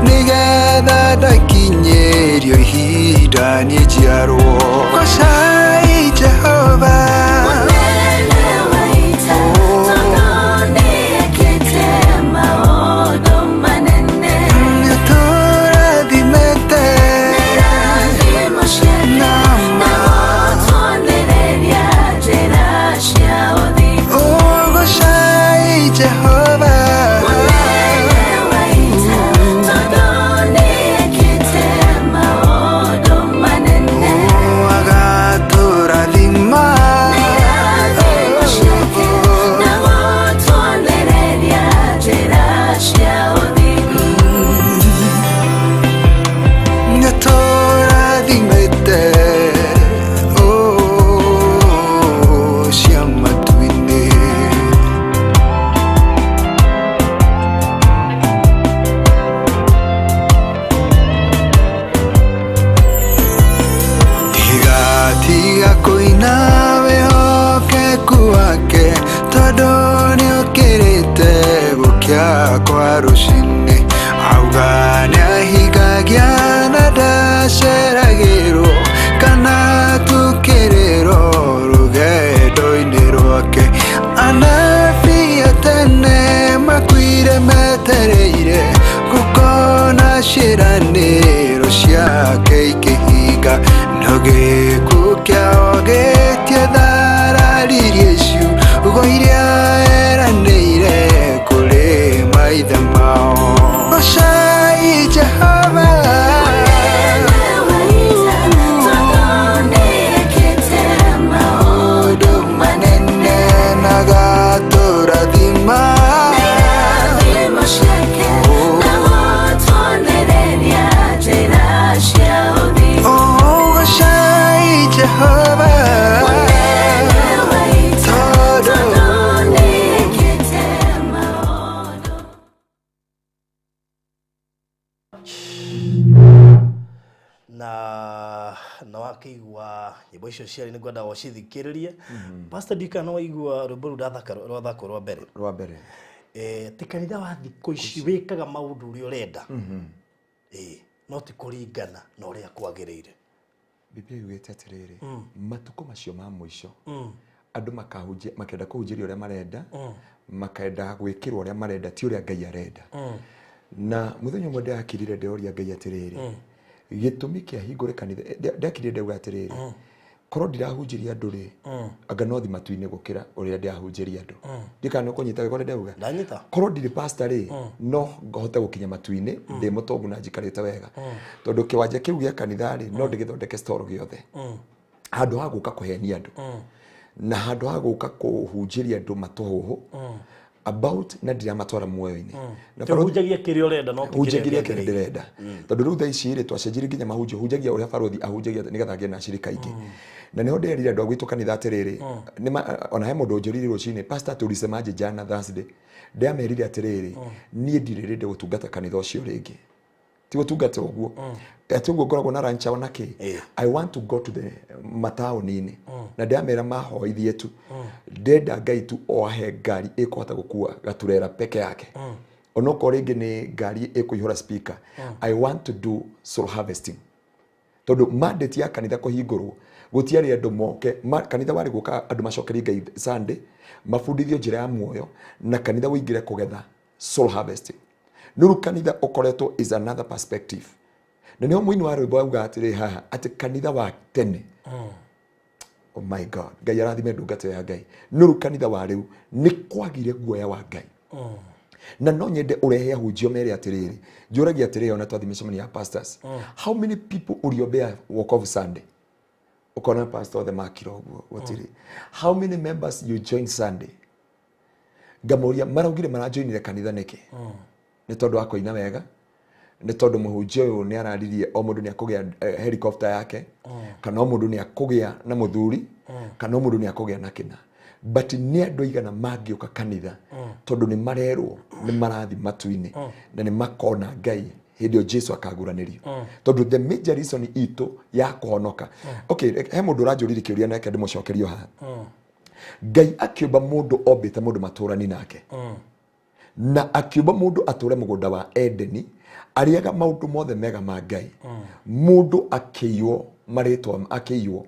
nĩgetha ndakinyĩrio ihinda nĩ njiarwo gocai Jehova ngereire kukona shiraniro ciake ikihinga nogiku kiao gitie thararirie icio ugo iria eranĩire kũrĩ maithe mao gocai Jehova na wakigwa nyimbo icio ciari ni gwenda wacithikiririe Pastor Dika no igwa rwimbo rwathako rwa mbere ti kanitha wa thikũ ici wikaga maundu uri urenda no ti kuringana na uria kwagĩrĩire. Biblia yugĩte atiriri matuko macio ma mũico andu makenda kũhunjĩria uria marenda makenda gwĩkĩrwo uria marenda ti uria Ngai arenda na muthenya ũmwe ndakirire ndeoria Ngai atiriri gitumi kia hingũre kanitha ndakirire ndauga atiriri korwo ndirahunjĩria andũ rĩ anga no thi matu-inĩ gũkĩra ũrĩa ndĩrahunjĩria andũ ndikana kũnyita wega ndauga ndanyita korwo ndirĩ pastor rĩ no ngohote gũkinya matu-inĩ ndĩ mũtongu na njikarĩte wega tondũ kĩwanja kĩu gĩa kanitha rĩ no ndĩgĩthondeke store gĩothe handũ ha gũka kũhenia andũ na handũ ha gũka kũhunjĩria andũ matũhũhũ about na ndiramatwara muoyo-inĩ na hunjagia kĩrĩa ũrenda no hunjagia kĩrĩa ndĩrenda tondũ rĩu thaa ici rĩ twacenjirie nginya mahunjio hunjagia ũrĩa Baruthi ahunjagia nĩgetha ngĩe na acirika ingĩ na nĩho nderire andũ a gwitũ kanitha atĩrĩrĩ ona he mũndũ njũrire rũcinĩ pastor tulisemaje jana Thursday ndiamerire atĩrĩrĩ niĩ ndirĩrĩnde gũtungata kanitha ũcio rĩngĩ ti gũtungata ũguo ati ũguo ngoragwo na rancha ona kĩ I want to go to the mataũni-inĩ na ndiamera mahoithie tu ndenda Ngai tu oahe ngari ĩkũhota gũkua gaturera peke yake onoko rĩngĩ nĩ ngari ĩkũihũra speaker I want to do soul harvesting tondũ mandate ya kanitha kũhingũrwo gũtiarĩ andũ moke kanitha warĩ gũka andũ macokerie Ngai Sunday mabundithio njĩra ya muoyo na kanitha wĩingĩre kũgetha soul harvesting nuru kanitha ũkoretwo is another perspective na nĩho mũini wa rwĩmbo auga atĩrĩ haha atĩ kanitha wa tene oh my God Ngai arathime ndungata ya Ngai nuru kanitha wa rĩu nĩ kwagire guoya wa Ngai na no nyende ũrehe ahunjio mere atĩrĩrĩ njũragia atĩrĩrĩ ona twathi mĩcemanio ya pastors how many people uriombea walk of Sunday ukona pastor the makiroguo gũtirĩ how many members you join Sunday ngamoria maraugire marajoinire kanitha nĩkĩ nĩ tondũ wa kũina wega nĩ tondũ mũhunjia ũyũ nĩ araririe o mũndũ nĩ akũgĩa helicopter yake kana o mũndũ nĩ akũgĩa na mũthuri kana o mũndũ nĩ akũgĩa na kĩna but nĩ andũ aigana mangĩũka kanitha tondũ nĩ marerwo nĩ marathi matu-inĩ na nĩ makona Ngai hĩndĩ ĩyo Jesu akaguranĩrio tondũ the major reason itũ ya kũhonoka okay he mũndũ ũranjũrire kĩũria nake ndĩmũcokerio haha Ngai akĩũmba mũndũ ombĩte mũndũ matũrani nake na akiumba mundu atũre mũgũnda wa Edeni arĩaga maũndũ mothe mega ma Ngai mundu akĩiywo marĩtwa akĩiywo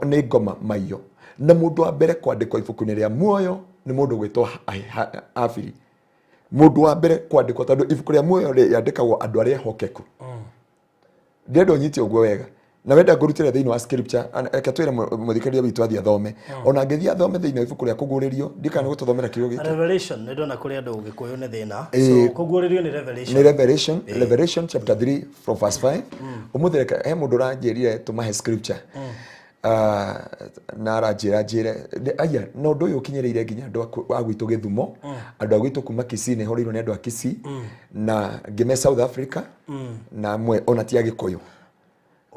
nĩ ngoma maiyo na mundu wa mbere kwandĩkwo ibuku-inĩ rĩa muoyo nĩ mundu gwĩtwo Habili mundu wa mbere kwandĩkwo tondũ ibuku rĩa muoyo rĩandĩkagwo andũ arĩa ehokeku ndĩrenda ũnyite ũguo wega na wenda ngũrutĩre thĩinĩ wa scripture eka twĩre mũthikĩrĩria witũ athia thome ona ngĩthia thome thĩinĩ wa ibuku rĩa kũguũrĩrio ndikana gũtũthomera kiugo gĩkĩ Revelation nĩ ndona kũrĩ andũ Gĩkũyũ nĩ thĩna so kũguũrĩrio nĩ Revelation chapter 3 from verse 5 ũmũthĩreka he mũndũ ũranjĩrire tũmahe scripture na aranjĩre aya no ũndũ ũyũ ũkinyĩrĩire nginya andũ a gwitũ Gĩthumo andũ a gwitũ kuma Kisii nĩ horeirwo nĩ andũ a Kisii na ngĩme South Africa na mwe ona ti a Gĩkũyũ.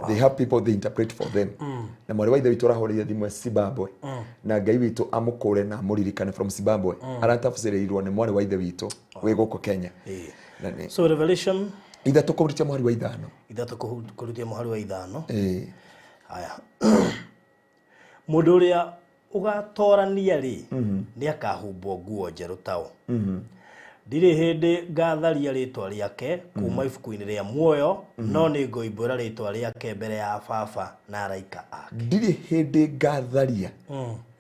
They have people they interpret for them. Na mwari wa ithe witũ arahoreire thimwe Zimbabwe. Na Ngai witũ amũkũre na mũririkane from Zimbabwe. Aratafsĩrĩirwo nĩ mwari wa ithe witũ wĩ gũkũ Kenya. So Revelation ithatũ kũrutia mũhari wa ithano. Ithatũ kũrutia mũhari wa ithano. Haya. Mũndũ ũrĩa ũgatorania rĩ nĩ akahumbwo nguo njerũ tao. ndire hende ngatharia ritwa riake kuma ibuku-ini ria muoyo no ni ngoimbura ritwa riake mbere ya baba na araika ake ndire hende ngatharia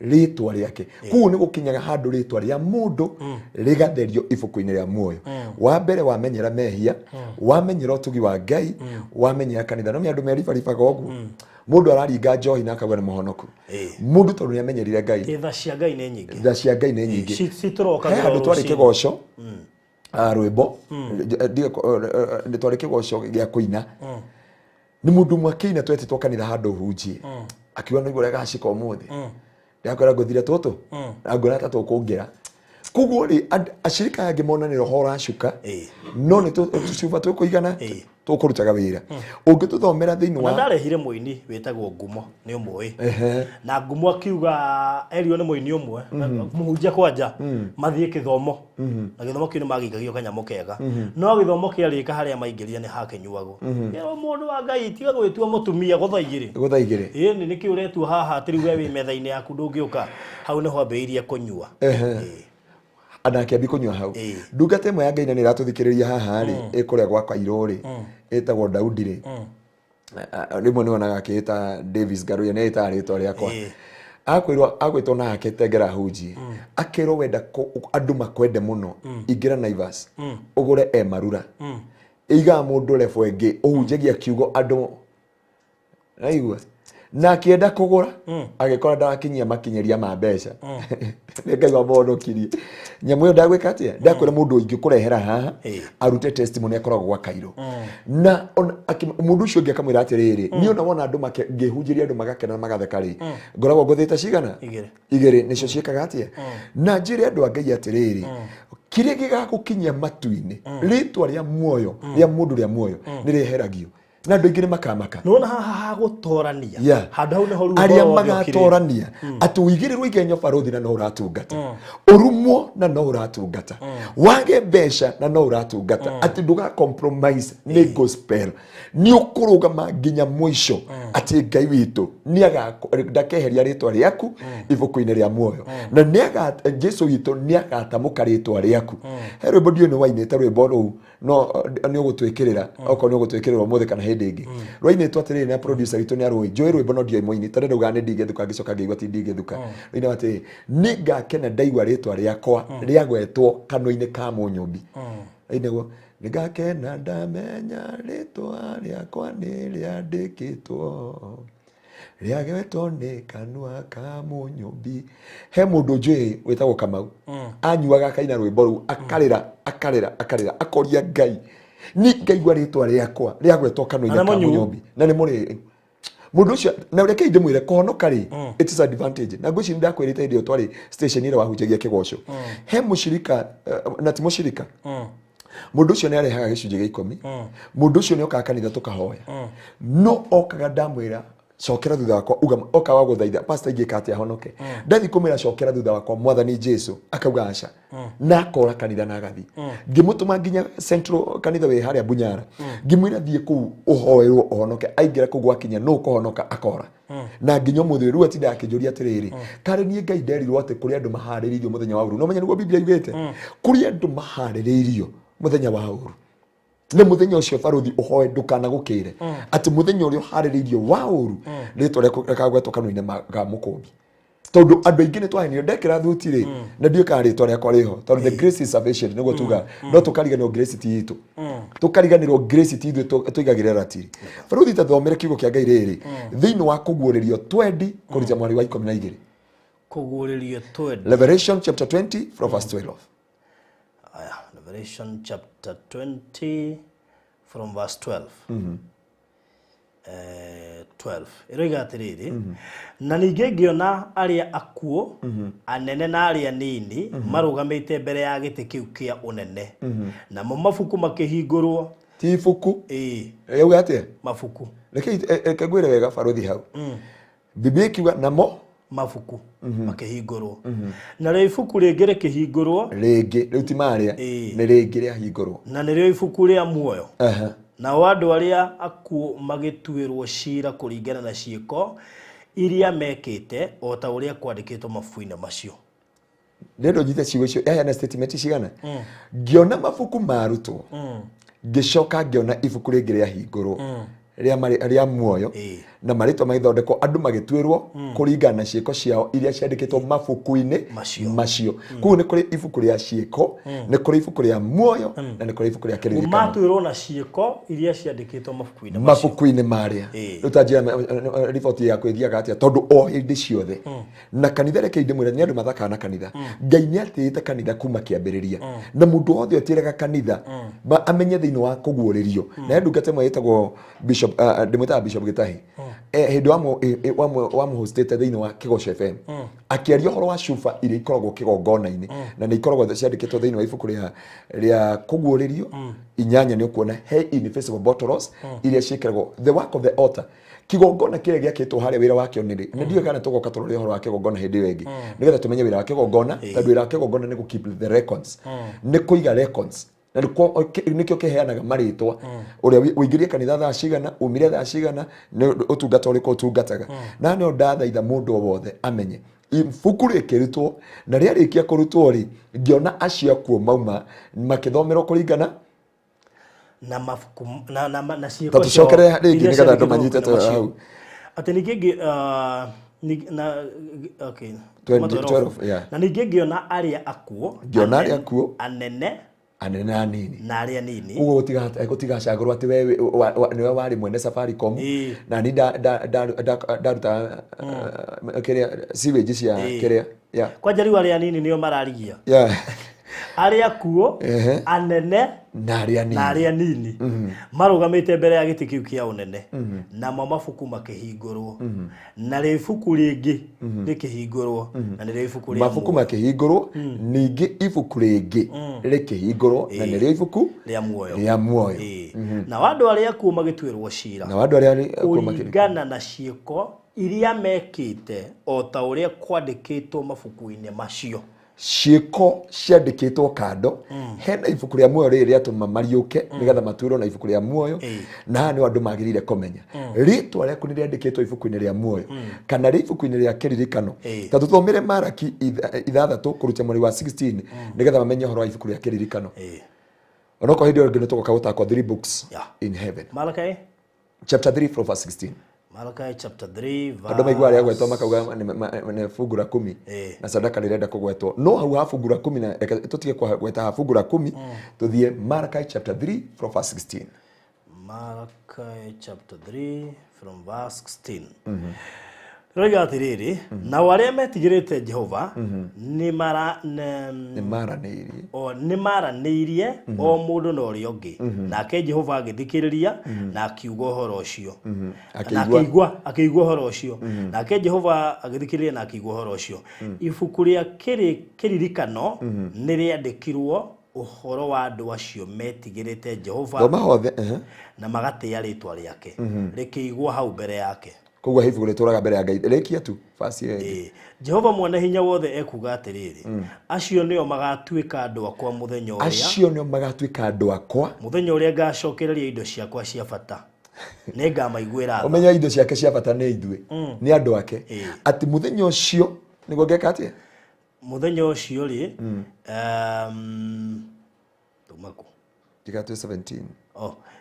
ritwa riake kuo ni gukinyaga handu ritwa ria mundu rigatherio ibuku-ini ria muoyo wa mbere wamenyera mehia wamenyera utugi wa Ngai wamenyera kanitha no mi andu meribaribaga oguo mundu araringa njohi na akagwa ni muhonoku mundu tondu ni amenyerire Ngai tha cia Ngai ni nyingi tha cia Ngai ni nyingi cituroka handu twari kigoco rwimbo ndi twari kigoco gia kuina ni mundu mwakina twetitwo kanitha handu hunjie akiwa niguo regacika umuthi ndakwira nguthire tutu na ngona tatu kungera kuguo ri ashirika yange monaniro hora shuka no ni tucuba tukuigana tukurutaga wira ungituthomera thiini wa ndarehire muini wetagwo ngumo ni umwe na ngumo akiuga erio ni muini umwe muhunjia kwanja mathie kithomo na githomo kiu ni magigagio kanyamo kega no githomo kiarika haria maingiria ni hakenyuago yero mundu wa Ngai tiga gwitua mutumia guthaigire ni kiu retu haha atiriu we metha-ini yaku ndungiuka hau ni ho ambeirie kunyua anake abi kunywa hau ndungata imwe ya Ngai na ni ratuthikiriria haha ri ikuria gwa Kairo ri etagwo Daudi ri rimwe ni onaga akiita Davis Ngaruiya ni ita ritwa riakwa akwitwo na aketengera huji akero wenda andu makwende muno ingira Naivas ugure marura iga mundu lefo engi uhunjagia kiugo andu naigua na akienda kugura agikora ndakinyia makinyeria ma mbeca ni Ngai wa bono kirie nyamu yo ndagwika atia ndakwira mundu ingi kurehera haha arute testimony akoragwo gwa Kairo na mundu ucio ngi akamwira atiriri ni ona wona andu makehunjiria andu magakena magatheka ri ngoragwo nguthita cigana igere nicio ciekaga atia na njire andu a Ngai atiriri kiria gigagukinyia matu-ini ritwa ria muoyo ria mundu ria muoyo ni riheragio na andu ingine makamaka nona haha gutorania handu hau neho aria magatorania atu wigirirwo igenyo Baruthi na no uratungata urumo na no uratungata wage mbeca na no uratungata ati nduga compromise ni gospel ni ukurugama nginya mwisho ati Ngai witu ni ndakeheria ritwa riaku ibuku-ini ria muoyo na ni Jesu witu ni agatamuka ritwa riaku rwimbo ndio ni wainite rwimbo ruu no ni ugutwikirira oko ni ugutwikirira muthe kana hindi ingi rwaine twatiriri na producer witu ni aroi njoi rwimbo no ndio moini tare ndugane ndigithuka ngicoka ngigwa ti ndigithuka rwaine wati ni ngakena ndaigwa ritwa riakwa riagwetwo kanwa-ini ka munyumbi ainego ni ngakena ndamenya ritwa riakwa ni riandikitwo riagwetwo ni kanwa ka munyumbi he mundu njui wetagwo Kamau anyuaga kaina rwimbo ru akarira akoria Ngai ni ngaigwa ritwa riakwa riagwetwo kanwa-ini ka munyumbi na ni muri mundu ucio na reke ndimwire kuhonoka ri it is advantage na ngwici ndakwirite ndio twari station ire wahunjagia kigoco he mushirika na ti mushirika mundu ucio ni arehaga gicunjĩ gĩa 10 mundu ucio ni okaga kanitha tukahoya no okaga ndamwira cokera thutha wakwa uga oka wa guthaitha pastor ingika atia honoke ndathi kumira cokera thutha wakwa mwathani Jesu akauga aca na akora kanitha na agathi ngimutuma nginya central kanitha we haria Bunyara ngimwira thie ku uhoerwo uhonoke aingira ku gwakinya no kuhonoka akora na nginya muthiru atinda akinjuria atiriri kare nie Ngai nderirwo ati kuri andu mahaririirio muthenya wa uru no menya niguo Biblia igite kuri andu mahaririirio muthenya wa uru ne muthenya ucio Baruthi uhoe ndukana gukire ati muthenya urio haririirio wa uru ritwa rekagwetwo kanwa-ini ga mukumbi tondu andu aingi ni twahenio ndekira thuti ri na ndio ka ritwa riakwa riho tondu the grace is sufficient niguo tuga no tukariganirwo grace ti itu tukariganirwo grace ti itu tuigagire ratiri Baruthi tathomere kiugo kia Ngai riri thiini wa kuguuririo 20 kurija mwari wa 12 kuguuririo 20 Revelation chapter 20 from verse 12 Revelation chapter 20 from verse 12. 12. Iroiga atiriri na ninge ngiona aria akuo anene na aria nini marugamite mbere ya giti kiu kia unene na mabuku makihingurwo ti ibuku yauga atia mabuku reke kagwire wega Baruthi hau Biblia kiuga namo mabuku makihingurwo na ri ibuku ringi rikihingurwo ringi rutimaria ni ringi ria hingurwo na ni ri ibuku ria muoyo na wandu aria akuo magituirwo cira kuringana na ciiko iria mekite o ta uria kwandikitwo mabuku-ini macio Nendo nyite ciugo cio na statement cigana ngiona mabuku marutwo ngicoka ngiona ibuku ringi ria hingurwo ria muoyo na maritwa maithondeko andu magitwirwo kuringana na ciiko ciao iria ciandikitwo mabuku-ini macio kuo ni kuri ibuku ria ciiko ni kuri ibuku ria muoyo na ni kuri ibuku ria kiririkano matwirwo na ciiko iria ciandikitwo mabuku-ini maria utajia report ya kwithiaga atia tondu o hindi ciothe na kanitha reke inde mwira ni andu mathaka na kanitha Ngai ni atite kanitha kuma kiambiriria na mundu wothe otiraga kanitha amenye thiini wa kuguuririo na ndungate mwetagwo bishop Demota Bishop Gitahi hindi wa hostete thiini wa Kigosho FM akiaria horo wa shufa iria ikoragwo kigongona-ini na ni ikoragwo ciandikitwo thiini wa ibuku ria kuguuririo inyanya ni ukuona hey invisible bottles iria ciikiragwo the work of the altar kigongona kire giakitwo haria wira wakio ni na ndiyo kana tugoka turore horo wa kigongona hindi wengi nigetha tumenye wira wa kigongona tondu wira wa kigongona ni ku keep the records ni kuiga records na nikio kiheanaga maritwa uria uingirie kanitha thaa cigana umire thaa cigana ni utungata uriko utungataga na no ndathaitha mundu wothe amenye ibuku rikirutwo na riarikia kurutwo ri ngiona acio kuo mauma makithomerwo kuringana na mabuku na ciiko tucokere ringi nigetha andu manyite hau ati ningi na okay 12 na ningi ngiona aria akuo anene anini na aria nini ugo gutigacagurwo ati wewe niwe wari mwene Safaricom na ni daruta kiria siweji cia kiria kwa jari aria nini nio mararigia aria kuo anene na aria nini marugamite mbere ya giti kiu kia unene na mabuku makihingurwo na ribuku ringi rikihingurwo na ni ribuku ria mabuku makihingurwo ningi ibuku ringi rikihingurwo na ni ribuku ria muoyo na wandu aria kuo magitwirwo cira na wandu aria kuo makirigana na ciiko iria mekite o ta uria kwandikitwo mabuku-ini macio ciiko ciandikitwo kando hena ibuku ria muoyo riri atuma mariuke nigetha matwirwo na ibuku ria muoyo na ni andu magirire kumenya ritwa riaku ni riandikitwo ibuku-ini ria muoyo kana ri ibuku-ini ria kiririkano ta tuthomere Maraki 6 kurutia mweri wa 16 nigetha mamenye horo wa ibuku ria kiririkano onoko hindi ngene tugoka gutako 3 books in heaven Malachi chapter 3 from verse 16 Malachi chapter 3 verse Andũ maigua rĩa gwetwo makauga nĩ fungu la 10 na sadaka rirenda kugwetwo no hau ha fungu la 10 na reke tutige gweta ha fungu la 10 tuthie Malachi chapter 3 from verse 16 Malachi chapter 3 from verse 16 Roiga atiriri na waria metigirite Jehova ni maraneirie o mundu na uria ungi nake Jehova agithikiriria na akiuga uhoro ucio akigwa uhoro ucio nake Jehova agithikiriria na akiuga uhoro ucio ibuku ria kiririkano ni riandikirwo uhoro wa andu acio metigirite Jehova na magatia ritwa riake rikigwa hau mbere yake kogwa hivu gulituraga mbere ya Ngai rekia tu fasi ye Jehova mwene hinya wothe ekuga atiriri acio nio magatuika andu akwa muthenya uria acio nio magatuika andu akwa muthenya uria ngacokereria indo ciakwa cia bata nenga maiguira tha umenya indo ciake cia bata ne ithue ni andu ake ati muthenya ucio nigo ngeka atia muthenya ucio ri tumaku Tikatu 17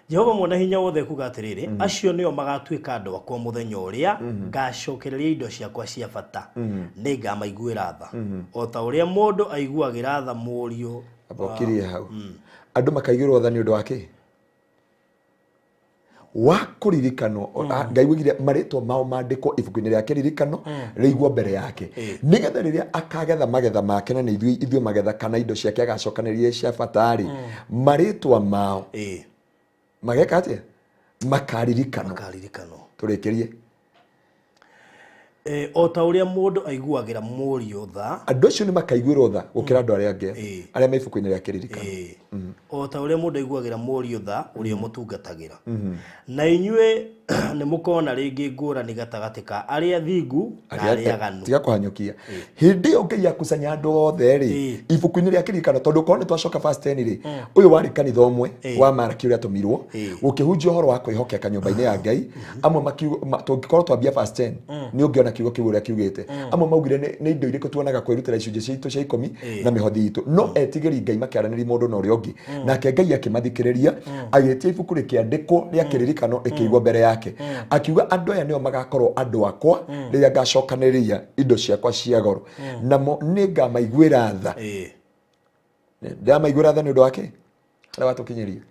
Jehova mwene hinya wothe kuga atiriri acio nio magatuika andu akwa muthenya uria ngacokereria indo ciakwa cia bata nenga maiguira tha o ta uria mundu aiguagira tha murio abokirie hau andu makaigirwo tha ni undu wake wa kuririkano Ngai wigire maritwa mao mandikwo ibuku-ini ria kiririkano riigwo mbere yake nigetha riria akagetha magetha make na ithuĩ magetha kana indo ciake agacokanĩria cia batari maritwa mao mageka atia makaririkano turikirie o ta uria mundu aiguagira murio tha andu acio ni makaiguirwo tha gukira andu aria angi aria me ibuku-ini ria kiririkano o ta uria mundu aiguagira murio tha uria mutungatagira na inyue nĩ mũkona rĩngĩ ngũrani gatagatĩ ka arĩa thingu na arĩa aganu. Tiga kũhanyũkia. Hĩndĩ ĩyo Ngai akusanya andũ othe rĩ, ibuku-inĩ rĩa kĩririkano, tondũ korwo nĩ twacoka verse 10 rĩ, ũyũ warĩ kanitha ũmwe wa Maraki ũrĩa tũmirwo gũkĩhunjia ũhoro wa kwĩhokeka nyũmba-inĩ ya Ngai. Amwe tũngĩkorwo twambia verse 10 nĩ ũngĩona kiugo kĩu ũrĩa kiugĩte. Amwe maugire nĩ indo irĩkũ tuonaga kwĩrutĩra icunjĩ citũ cia 10 na mĩhothi itũ, no etigĩri Ngai makĩaranĩria mũndũ na ũrĩa ũngĩ, nake Ngai akĩmathikĩrĩria, agĩtia ibuku rĩkĩandĩkwo rĩa kĩririkano rĩkĩigwo mbere yake, akiuga andũ aya nĩo magakorwo andũ akwa rĩrĩa ngacokanĩrĩria indo ciakwa cia goro, namo nĩngamaiguĩra tha. Ndamaiguĩra tha nĩ ũndũ wake harĩa watũkinyĩria.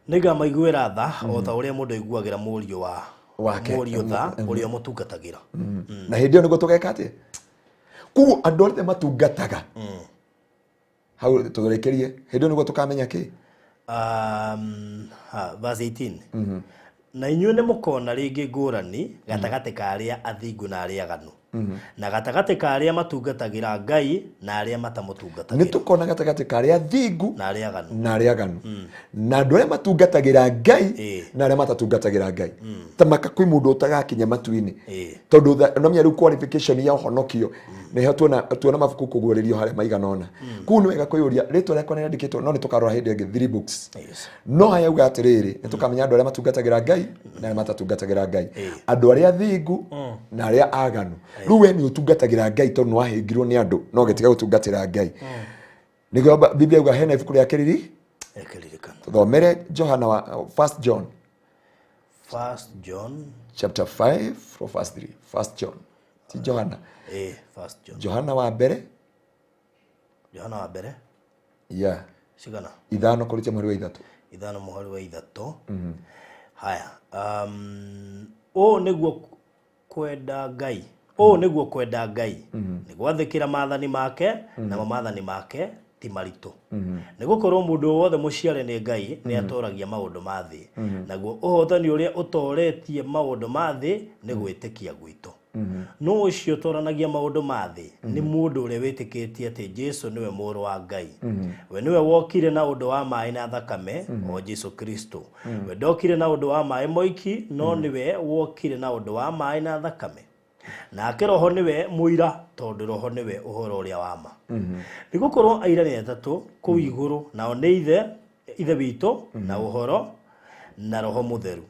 Nĩngamaiguĩra tha o ta ũrĩa mũndũ aiguagĩra mũriũ wake mũriũ tha ũrĩa mũtungatagĩra. Na hĩndĩ ĩyo nĩguo tũgeka atĩa? Kuo andũ othe matungataga. Hau tũgerekerie, hĩndĩ ĩyo nĩguo tũkamenya kĩ? Verse 18. Na inyuĩ nĩ mũkona rĩngĩ ngũrani gatagatĩ ka arĩa athingu na arĩa aganu, na gatagatĩ ka arĩa matungatagĩra Ngai na arĩa matamũtungatagĩra. Nĩ tũkona gatagatĩ ka arĩa athingu na arĩa aganu, na arĩa aganu, na andũ arĩa matungatagĩra Ngai na arĩa matatungatagĩra Ngai. Ta maka kwĩ mũndũ ũtagakinya matu-inĩ, tondũ no menya rĩu qualification ya ũhonokio nĩho tuona mabuku kũguũrĩrio harĩa maigana ũna. Kũu nĩ wega kwĩyũria rĩtwa rĩakwa nĩ rĩandĩkĩtwo, no nĩ tũkarora hĩndĩ ĩngĩ 3 books. No haya uga atĩrĩrĩ, nĩ tũkamenya andũ arĩa matungatagĩra Ngai na arĩa matatungatagĩra Ngai, andũ arĩa athingu na arĩa aganu. Rĩu we nĩ ũtungatagĩra Ngai tondũ nĩ wahĩngirwo nĩ andũ, no gĩtiga gũtungatĩra Ngai. Nĩguo Biblia yuga hena ibuku rĩa kĩririkano. Tũthomere Johana wa 1 John. 1 John chapter 5 from verse 3. 1 John. Ti Johana. 1 John. Johana wa mbere. Johana wa mbere. Yeah. Sigana. Ithano kũrĩkia mweri wa ithatũ. Ithano mweri wa ithatũ. Haya. O nĩguo kwenda Ngai. O nĩguo kwenda Ngai. Nĩ gwathĩkĩra maathani make, na maathani make ti maritũ. Nĩ gũkorwo mũndũ wothe mũciare nĩ Ngai nĩ atoragia maũndũ ma thĩ. Naguo ũhotani ũrĩa ũtoretie maũndũ ma thĩ nĩ gwĩtĩkia gwitũ. No ũcio ũtoranagia maũndũ ma thĩ nĩ mũndũ ũrĩa wĩtĩkĩtie atĩ Jesũ nĩwe mũrũ wa Ngai. We nĩwe wokire na ũndũ wa maaĩ na thakame, o Jesũ Kristo. We ndokire na ũndũ wa maaĩ moiki, no nĩwe wokire na ũndũ wa maaĩ na thakame. Nake Roho nĩwe mũira, tondũ Roho nĩwe ũhoro ũrĩa wa ma. Nĩ gũkorwo aira nĩ atatũ kũu igũrũ, nao nĩ ithe witũ na ũhoro na Roho Mũtheru.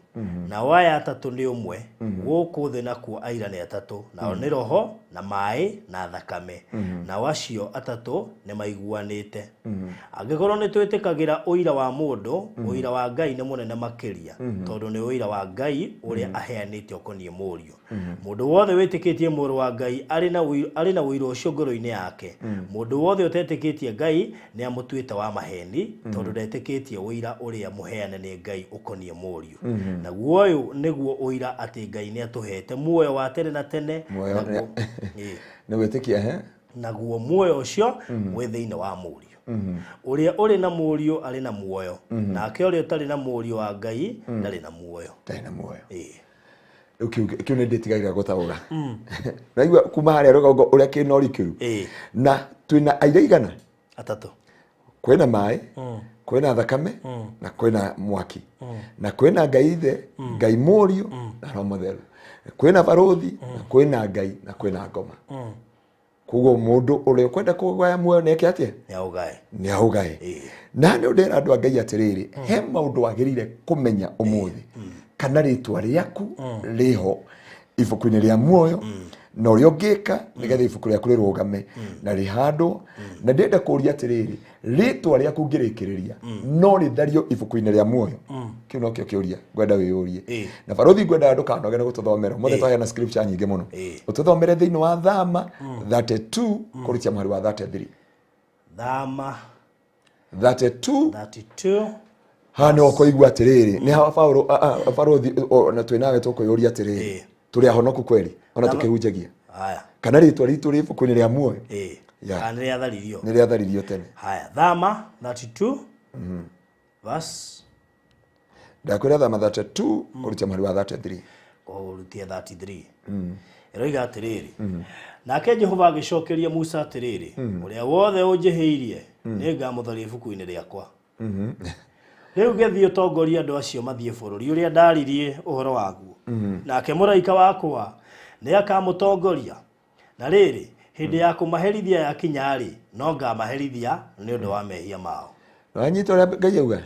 Nao aya atatũ nĩ ũmwe, gũkũ thĩ nakuo aira nĩ atatũ, nao nĩ Roho na maaĩ na thakame. Nao acio atatũ nĩ maiguanĩte. Angĩkorwo nĩ twĩtĩkagĩra ũira wa mũndũ, ũira wa Ngai nĩ mũnene makĩria, tondũ nĩ ũira wa Ngai ũrĩa aheanĩte ũkoniĩ mũriũ. Mũndũ wothe wĩtĩkĩtie mũrũ wa Ngai arĩ na ũira ũcio ngoro-inĩ yake. Mũndũ wothe ũtetĩkĩtie Ngai nĩ amũtuĩte wa maheni, tondũ ndetĩkĩtie ũira ũrĩa mũheane nĩ Ngai ũkoniĩ mũriũ. Naguo ũyũ nĩguo ũira atĩ Ngai nĩ atũhete muoyo wa tene na tene. Nĩ wĩtĩkia naguo muoyo ũcio wĩ thĩinĩ wa mũriũ. Ũrĩa ũrĩ na mũriũ arĩ na muoyo, nake ũrĩa ũtarĩ na mũriũ wa Ngai ndarĩ na muoyo. Ndarĩ na muoyo. Kĩu nĩ ndĩtigagĩra gũtaũra. Naigua kuma harĩa rũgongo ũrĩa kĩna ũrikĩru. Na twĩna aira igana? Atatũ. Kwĩna maaĩ, kwĩna thakame, na kwĩna mwaki. Na kwĩna Ngai ithe, Ngai mũriũ na Roho Mũtheru. Kwĩna Baruthi, na kwĩna Ngai, na kwĩna ngoma. Koguo mũndũ ũrĩa ũkwenda kũgaya muoyo nĩeke atĩa? Nĩ aũgaye. Na nĩ ũndĩra andũ a Ngai atĩrĩrĩ, he maũndũ wagĩrĩire kũmenya ũmũthĩ. Kana rĩtwa rĩaku rĩho ibuku-inĩ rĩa muoyo, na ũrĩa ũngĩka nĩgetha ibuku rĩaku rĩrũgame na rĩhandwo. Na ndĩrenda kũũria atĩrĩrĩ, rĩtwa rĩaku ngĩrĩkĩrĩria no rĩthario ibuku-inĩ rĩa muoyo? Kĩu no kĩo kĩũria ngwenda wĩyũrie. Na Baruthi ngwenda ndũkanoge nĩ gũtũthomera, mothe twaheana scripture nyingĩ mũno. Ũtũthomere thĩinĩ wa Thama 32 kũrĩkia mweri wa 33. Thama 32. Hana ũkũigua atĩrĩrĩ, nĩ hawa Baruthi na twĩ nawe tũkũyũria atĩrĩrĩ, tũrĩ ahonoku kweli ona tũkĩhunjagia? Kana rĩtwa ritũ rĩ ibuku-inĩ rĩa muoyo? Kana nĩ rĩatharirio tene? Haya, Thama 32 verse, ndakwĩra Thama 32 kũrĩkia mweri wa 33. Kũrĩkia 33. Ĩroiga atĩrĩrĩ, nake Jehova agĩcokeria Musa atĩrĩrĩ, ũrĩa wothe ũnjĩhĩirie nĩ ngamũtharia ibuku-inĩ rĩakwa. Riu gethi utongoria andu acio mathie bururi uria ndaririe uhoro waguo. Nake muraika wakwa ni akamutongoria. Na riri hindi ya kumaherithia ya kinyari no ngamaherithia ni undu wa mehia mao. Wanyita uria Ngai auga.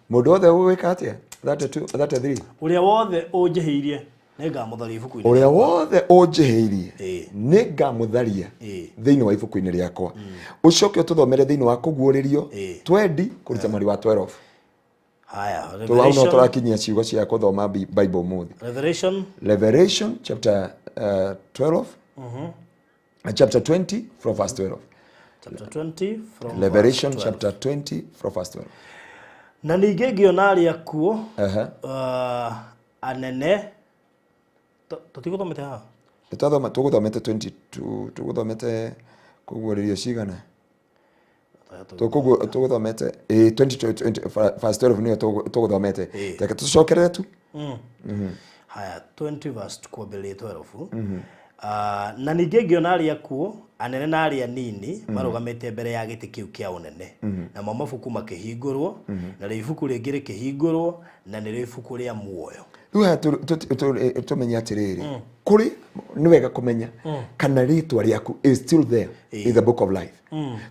Mundu wothe ugwika atia? 33. Uria wothe unjihiirie ni ngamutharia ibuku-ini. Uria wothe unjiheirie ni ngamutharia thiini wa ibuku-ini riakwa. Ucoke ututhomere thiini wa kuguuririo 20 kuruta mari wa 12. Haya, Revelation. Tuwa turakinyia ciugo cia kuthoma Bible muthi. Revelation chapter 12. Chapter 20 from verse 12. Chapter 20 from Revelation chapter 20 from verse 12. Na ninge ngiona aria kuo anene tutiguthomete ha tuguthomete 22 tuguthomete kuguuririo cigana tuguthomete 20 verse 12 niyo tuguthomete teke tucokerere tu haya 20 verse kwambĩrĩria 12 na ninge ngiona aria kuo anene na aria nini marugamite mbere ya giti kiu kia unene na mabuku makihingurwo na ibuku ringi rikihingurwo na ni ibuku ria muoyo. Riu tumenya atiriri kuri ni wega kumenya kana ritwa riaku is still there in the book of life.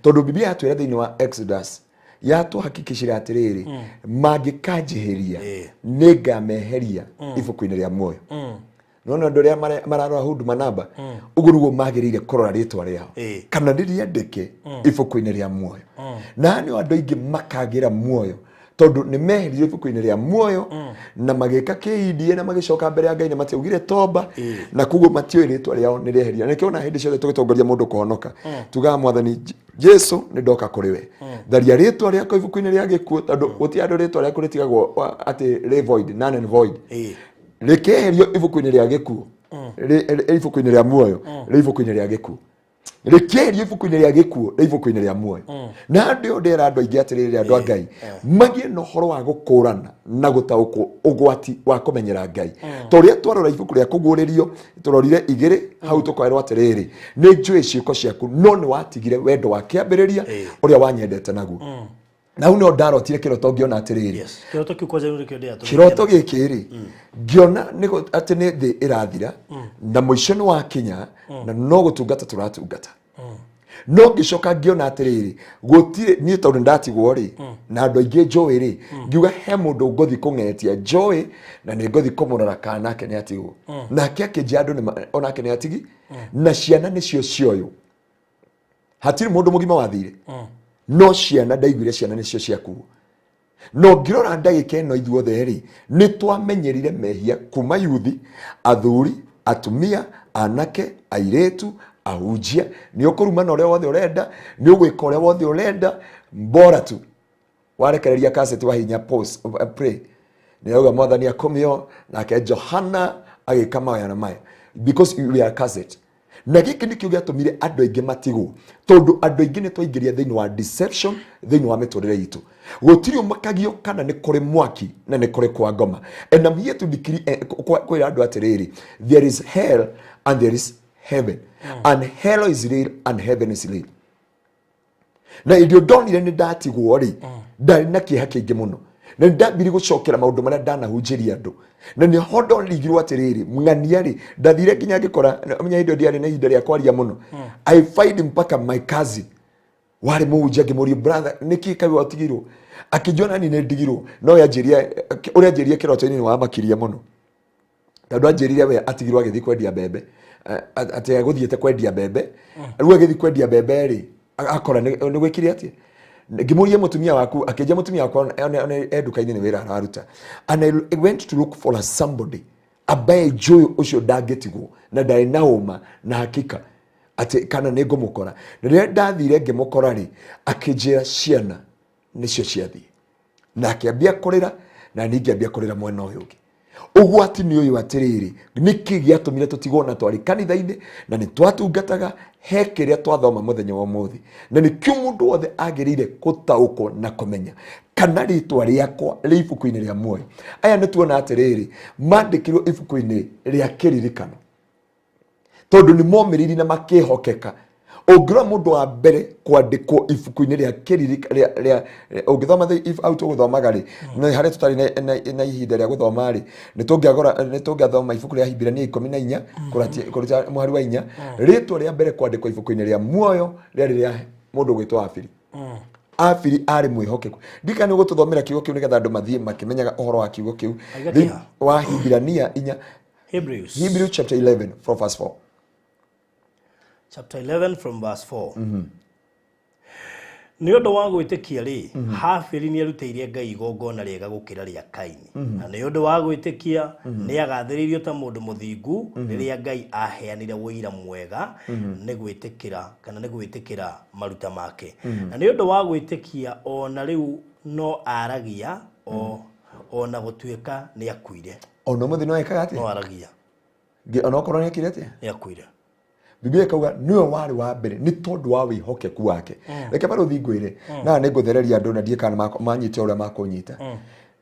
Tondu Biblia yatwira thiini wa Exodus yatuhakikishira atiriri magikanjihiria ningameheria ibuku-ini ria muoyo. Nona ndoria mararora huduma namba ugurugo magirire kurora ritwa riao kana ririandike ibuku-ini ria muoyo. Na ni andu aingi makagira muoyo tondu ni meherie ibuku-ini ria muoyo na magika kiidie na magicoka mbere ya Ngai na matiugire toba na kuguo matio ritwa riao ni rieheria. Nikiona hindi ciothe tugitongoria mundu kuhonoka tugaga Mwathani Jesu ni ndoka kuri we tharia ritwa riako ibuku-ini ria gikuo tondu guti andu ritwa riako ritigagwo ati void none and void rikeherio ibuku-ini ria gikuo ibuku-ini ria muoyo ibuku-ini ria gikuo rikeherio ibuku-ini ria gikuo ibuku-ini ria muoyo. Na ndio ndera andu aingi atiriri andu a Ngai magie no horo wa gukurana na gutaukwo ugwati wa kumenyera Ngai toria twarora ibuku ria kuguririo turorire igiri hau tukwerwo atiriri ni njui ciiko ciaku no ni watigire wendo wa kiambiriria uria wanyendete naguo. Na huno ndarotire kiroto ngiona atiriri kiroto kiu kwaje nuri kio ndia kiroto gikiri ngiona nigo ati ni thi irathira na muico ni wa kinya na no gutungata turatungata no ngicoka ngiona atiriri gutire ni tondu ndatigwo ri na andu aingi njoi ri ngiuga he mundu ngothi kungetia njoi na ni ngothi kumurora kana ke ni atigwo na keke jandu ni onake ni atigi na ciana ni cio cioyo hatiri mundu mugima wathire no ciana ndaiguire ciana nicio ciakuo. No ngirora ndagika ino ithuothe ri ni twamenyerire mehia kuma yuthi athuri atumia anake airetu ahunjia ni ukuruma na uria wothe urenda ni ugwika uria wothe urenda mbora tu warekereria cassette wa hinya post pray ni auga Mwathani akomio nake Johana agika maya na maya because we are cassette. Na giki nikio giatumire andu aingi matigwo tondu andu aingi ni twaingiria thiini wa deception thiini wa miturire itu gutiri umakagio kana ni kuri mwaki na ni kuri kwa ngoma. And I'm here to decree kwa andu atiriri there is hell and there is heaven and hell is real and heaven is real. Na idio donire ni ndatigwo ri ndari na kiha kiingi muno na ndambiri gucokera maundu maria ndanahunjiria andu na ni hondo ligirwo atiriri mng'ania ri ndathire kinya ngikora menya indo ndiari na indo ria kwaria muno I find mpaka my cousin wari muhunjia ngimuri brother niki kabi watigirwo akijona ni ndigirwo no yanjiria uria njiria kiroto-ini ni wa makiria muno tondu anjirire we atigirwo agithi kwendia bebe ati aguthiete kwendia bebe riu agithi kwendia bebe ri akora ni gwikire atia ngimurie mutumia waku akeja mutumia wako eduka-ini ni wira araruta and I went to look for somebody abaye joy ucio ndagetigwo na ndari na uma na hakika ati kana ni ngumukora na ndathire ngimukora ri akijira ciana nicio ciathi na akiambia kurira na ningi ambia kurira mwena uyu ungi ugwati ni uyu atiriri niki giatumire tutigona twari kanitha-ini na ni twatungataga he kiria twathoma muthenya wa muthi na ni kiu mundu wothe agirire gutaukwo na kumenya kana ritwa riakwa ri ibuku-ini ria muoyo. Aya ni tuona atiriri mandikirwo ibuku-ini ria kiririkano tondu ni momiriri na makihokeka Ogro mundu wa mbere kwandikwo ibuku-ini ria kiririka ria ungithoma the if out guthomaga ri no hare tutari na ihinda ria guthoma ri nitungiathoma ibuku ria Hibirania 14 kuruta muhari wa 4 ritwa ria mbere kwandikwo ibuku-ini ria muoyo ria mundu gwitwa Afiri. Afiri ari mwihokeku ndika ni gututhomera kiugo kiu nigetha andu mathie makimenyaga uhoro wa kiugo kiu wa Hibirania 4 Hebrews chapter 11 from verse 4. Chapter 11 from verse 4. Nĩ ũndũ wa gwĩtĩkia rĩ, Habili nĩ arutĩire Ngai igongona rĩega gũkĩra rĩa Kaini. Na nĩ ũndũ wa gwĩtĩkia nĩ agathĩrĩirio ta mũndũ mũthingu rĩrĩa Ngai aheanire ũira mwega nĩ gwĩtĩkĩra kana nĩ gwĩtĩkĩra maruta make. Na nĩ ũndũ wa gwĩtĩkia ona rĩu no aragia ona gũtuĩka nĩ akuire. Ona mũthĩ no ekaga atĩa? No aragia. Ona okorwo nĩ akire atĩa? Nĩ akuire. Biblia ikauga niwe wari wa mbere ni tondu wa wihokeku wake. Reke Baruthi ngwire na nĩ nguthereria andu na ndiekana manyite uria makunyita.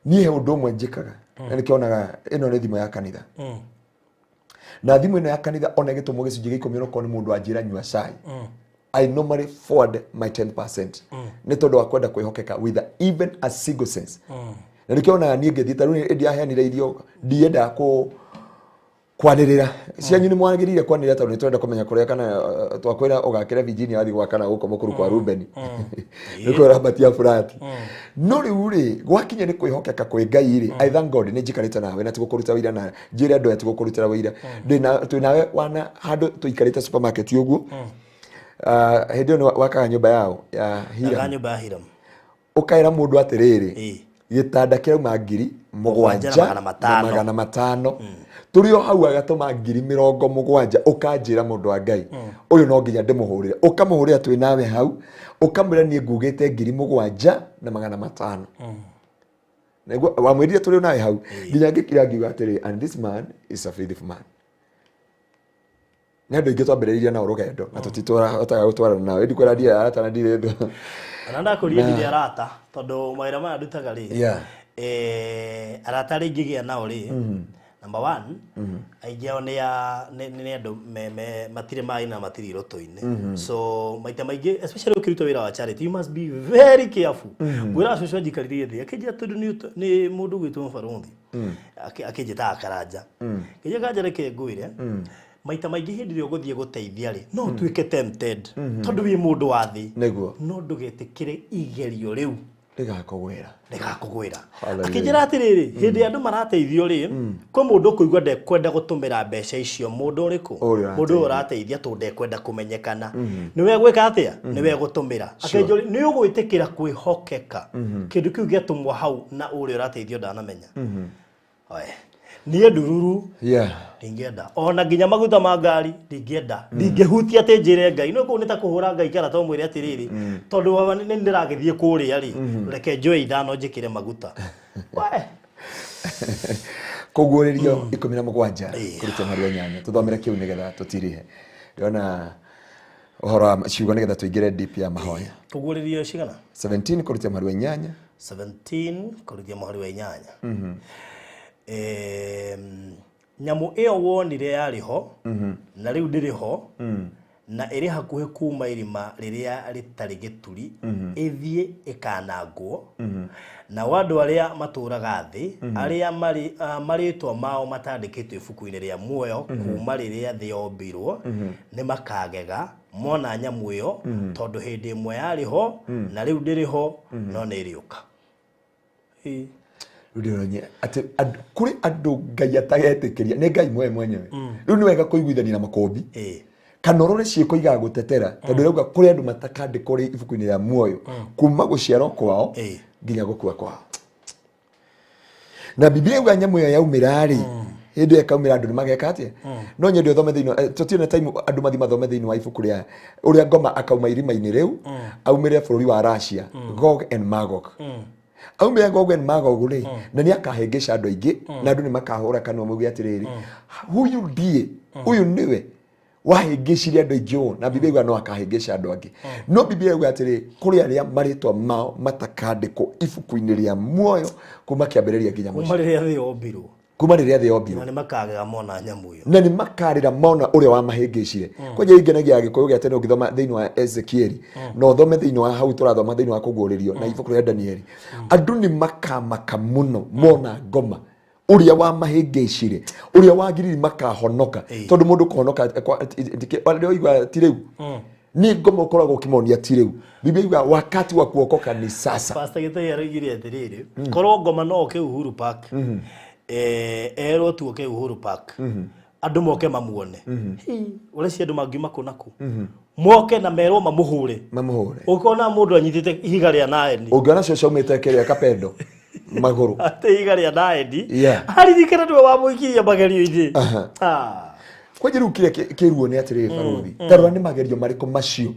Niĩ undu umwe njikaga na nikionaga ino nĩ thimo ya kanitha. Na thimo ino ya kanitha ona gĩtũmo gĩcunjĩ gĩa 10 okorwo nĩ mũndũ anjĩra nyua cai. I normally forward my 10%. Nĩ tondu wa kwenda kwĩhokeka with even a single sense. Na nikionaga niĩ ngĩthita rĩu ndiaheanire irio ndienda kwanirira cianyu ni mwagirire kwanirira tondu ni twenda kumenya kuria kana twakwira ugakira Virginia athi gwakana guko mukuru kwa Ruben niko rabatia furati no riu ri gwakinya ni kwihokeka kwi Ngai ri I thank God ni njikarite nawe na tigukuruta wira na njire andu tigukurutira wira ndi nawe wana handu tuikarite supermarket uguo hindi no wakaga nyumba yao ya Hiram ukaira mundu atiriri gitanda kirauma 7,500 turio hau agatuma 70,000 ukanjira mundu wa Ngai uyu no nginya ndimuhurire ukamuhurira twi nawe hau ukamwira nie ngugite 7,500 nego wamwirire turio nawe hau nginya ngikira ngiuga atiri and this man is a faithful man nando ingitwambiriria na urugendo na tutitora otaga gutwarana nawe ndikwira ndia arata na ndire ndo ananda kuria ndi arata tondu maira ma ndutaga ri arata ri ngigia nao ri number 1 aijao ni andu matire mai na matiri roto-ini so maita maingi especially ukiruta wira wa charity you must be very careful wira social njikaririe thi akijia tondu ni mundu gwitwo Baruthi akijita akaranja kije kanja reke ngwire maita maingi hindi rio guthie guteithia ri no tuike tempted tondu wi mundu wa thi no ndugetikire igerio riu ligakugwira akijira atiriri hindi andu marateithio ri kwa mundu kuigwa ndekwenda gutumira mbeca icio mundu uriku mundu urateithia tu ndekwenda kumenyekana niwe gwika atia niwe gutumira akijori ni ugwitikira kwihokeka kindu kiu giatumwa hau na uri urateithio ndanamenya oye niye ndururu ndingenda ona nginya maguta ma ngari ndingenda ndingehutia ate njire Ngai no ko nita kuhura Ngai kara to mwire atiriri tondu wa ni ndiragithie kuria ri reke njoe ithano njikire maguta kuguririo 17 kuruta mari wa nyanya tuthomere kiu nigetha tutirihe ndona uhoro wa ciugo nigetha tuingire deep ya mahoya kuguririo cigana 17 kuruta mari wa nyanya 17 kuruta mari wa nyanya nyamu iyo wonire yariho na riu ndiriho na iri hakuhe kuma irima riria ritari gituri ithie ikanangwo na wandu aria maturaga thi aria maritwa mao matandikitwe ibuku-ini ria muoyo kuma riria thi yombirwo ni makagega mona nyamu iyo tondu hindi imwe yariho na riu ndiriho no niriuka rudironye ati kuri andu Ngai atagetikiria ni Ngai mwenyewe riu ni wega kuiguithania na makombi kanorore ciiko igagutetera tondu rauga kuri andu matakandi kuri ibuku-ini ria muoyo kuma guciarwo kwao nginya gukua kwao na Biblia yuga nyamu ya yaumira ri hindi ekaumira andu nimageka atia no nyende thome thino tutine time andu mathome thino wa ibuku ria uria ngoma akauma irima-ini riu aumire bururi wa Russia Gog and Magog aumire Gog and Magog ri na ni akahengesha andu aingi na andu nimakahura kanwa mugi atiriri huyu ndie huyu niwe wahengecirie andu aingi na Biblia yuga no akahengesha andu angi no Biblia yuga atiri kuri aria maritwa mao matakandikwo ibuku-ini ria muoyo kuma kiambiriria nginya muico kuma riria thi yombirwo kuma riria thĩ yombirwo na nĩ makagega mona nyamu ĩyo na nĩ makarĩra mona ũrĩa wamahĩngĩcire kwanja ingenagia gĩkũyũ gĩa tene ũngĩthoma thĩinĩ wa Ezekieli na ũthome thĩinĩ wa hau tũrathoma thĩinĩ wa kũguũrĩrio na ibuku rĩa Danieli andũ nĩ makamaka mũno mona ngoma ũrĩa wamahĩngĩcire ũrĩa wagiriri makahonoka tondũ mũndũ kũhonoka rĩo igua ti rĩu ni ngoma ũkoragwo ũkĩmonia ti rĩu Biblia yuga wakati wa kuokoka ni sasa. Pastor Githae araigire atiriri korwo ngoma no ke Uhuru Park erwo tu ke Uhuru Park andu moke mamuone ore cia andu mangiuma kunaku moke na merwo mamuhure ukona mundu anyitite ihiga ria naeni ungiona cio umite keria kapendo maguru ate ihiga ria naeni aririkana ndwe wa muikiria magerio indi kwaje riu kire kiruo ni atiriri Baruthi tarwa ni magerio mariko macio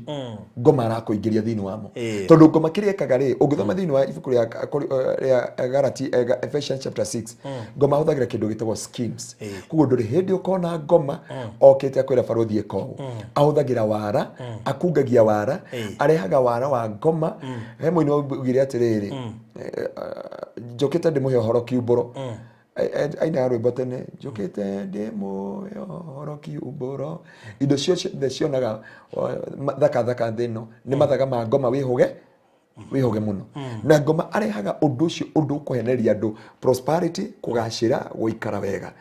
ngoma arakuingiria thini wamo tondu ngoma kiria kagari ungithoma thini wa ibuku ria Galati Ephesians chapter 6 ngoma huthagira kindu gitagwo schemes kugo nduri hindi ukona ngoma okite akwira Baruthi eko ahuthagira wara akungagia wara arehaga wara wa ngoma he muini ugire atiriri njokite ndi muhoro kiuboro aina rwimbo tene njukite ndi muhoro kiuboro indo cio naga thaka thino ni mathaga ma ngoma wihuge muno na ngoma arehaga undu ucio undu kuheneria andu prosperity kugacira guikara wega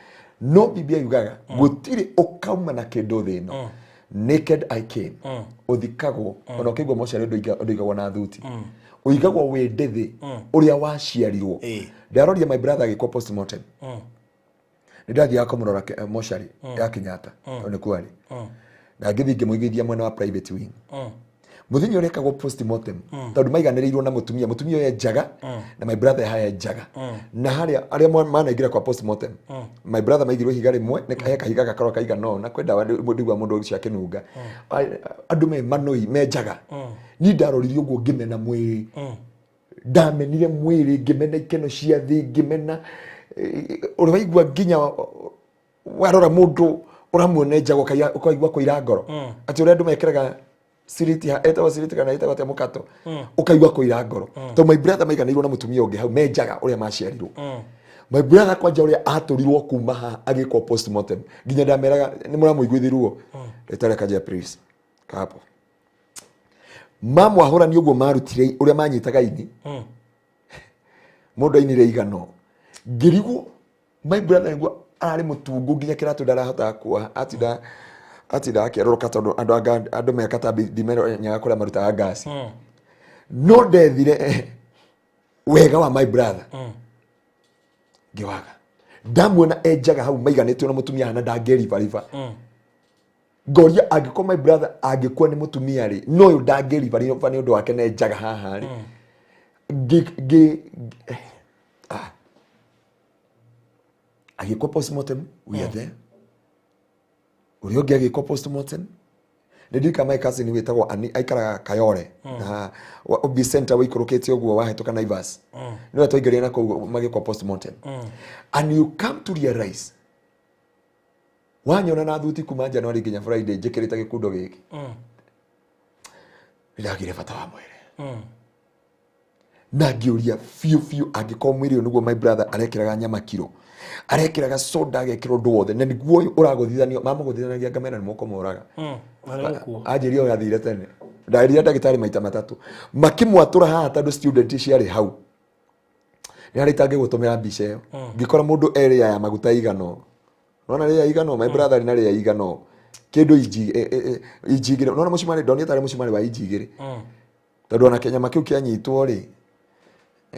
no Biblia yugaga gutiri ukauma na kindu thino naked I came uthikagwo ona kigwa moshari ndu igagwo na thuti uigagwo we ndethi uria waciarirwo ndaroria my brother agikwo postmortem ndathi yako murora moshari ya Kenyatta one kwari na ngithinge muigithia mwena wa private wing muthinyo urekagwo postmortem tondu maiganĩrĩirwo na mutumia ye njaga na my brother haya njaga na aria manaingira kwa postmortem my brother maigirwo higa rimwe ne kahiga gakoro kaiga no na kwenda ndigwa mundu ucio akinunga andu me manoi me njaga ni ndaroririo guo ngimena mwiri ndamenire mwiri ngimena ikeno cia thi ngimena uri waigua nginya warora mundu uramuone njago ukaigua kuira ngoro ati uri andu mekeraga siriti eta siriti kana eta gate mukato ukaigua kuira ngoro to my brother maiganirwo na mutumia ungi hau menjaga uria maciarirwo my brother kwanja uria aturirwo kuma ha agikwo postmortem nginya ndameraga ni muramuiguithiruo retare kaja please kapo mamu ahora ni uguo marutire uria manyitaga ini mundu ainire igano ngirigwo my brother ngo ari mutungu nginya kiratu ndarahota kuoha atida akiroroka tondu andu mekata dimero nyaga kuria marutaga gasi no ndethire wega wa my brother ngiwaga ndamuona enjaga hau maiganĩtio na mutumia hana ndangeriva ngoria angĩkorwo my brother angĩkuwa ni mutumia ri no uyu ndangeriva ni undu wake ne njaga haha ri agĩkwo postmortem we are there urio ngi agĩkwo postmortem ndika my cousin witagwo ani aikara Kayore na obi center wikurukite uguo wahetoka Naivas niwe twaingiria na magĩkwo postmortem and you come to realize wanyona na thuti kuma January nginya Friday njikirita gikundo giki ndagire bata wa mwire na ngiuria fiu angĩkorwo mwiri uyu niguo my brother arekiraga nyama kiro arekiraga soda agekirwo ndu wothe na niguo uraguthithanio mamaguthithanagia ngamera ni moko moraga ajirio yathire tene ndairia ndagitari maita matatu makimwatura haha tondu student ciari hau ni aritange gutumira mbica iyo ngikora mundu area ya maguta igano nona ria igano my brother ni ria igano kindu ijigire nona mushimari ndoni tare mushimari wa ijigire tondu ona Kenya makiu kianyitwo ri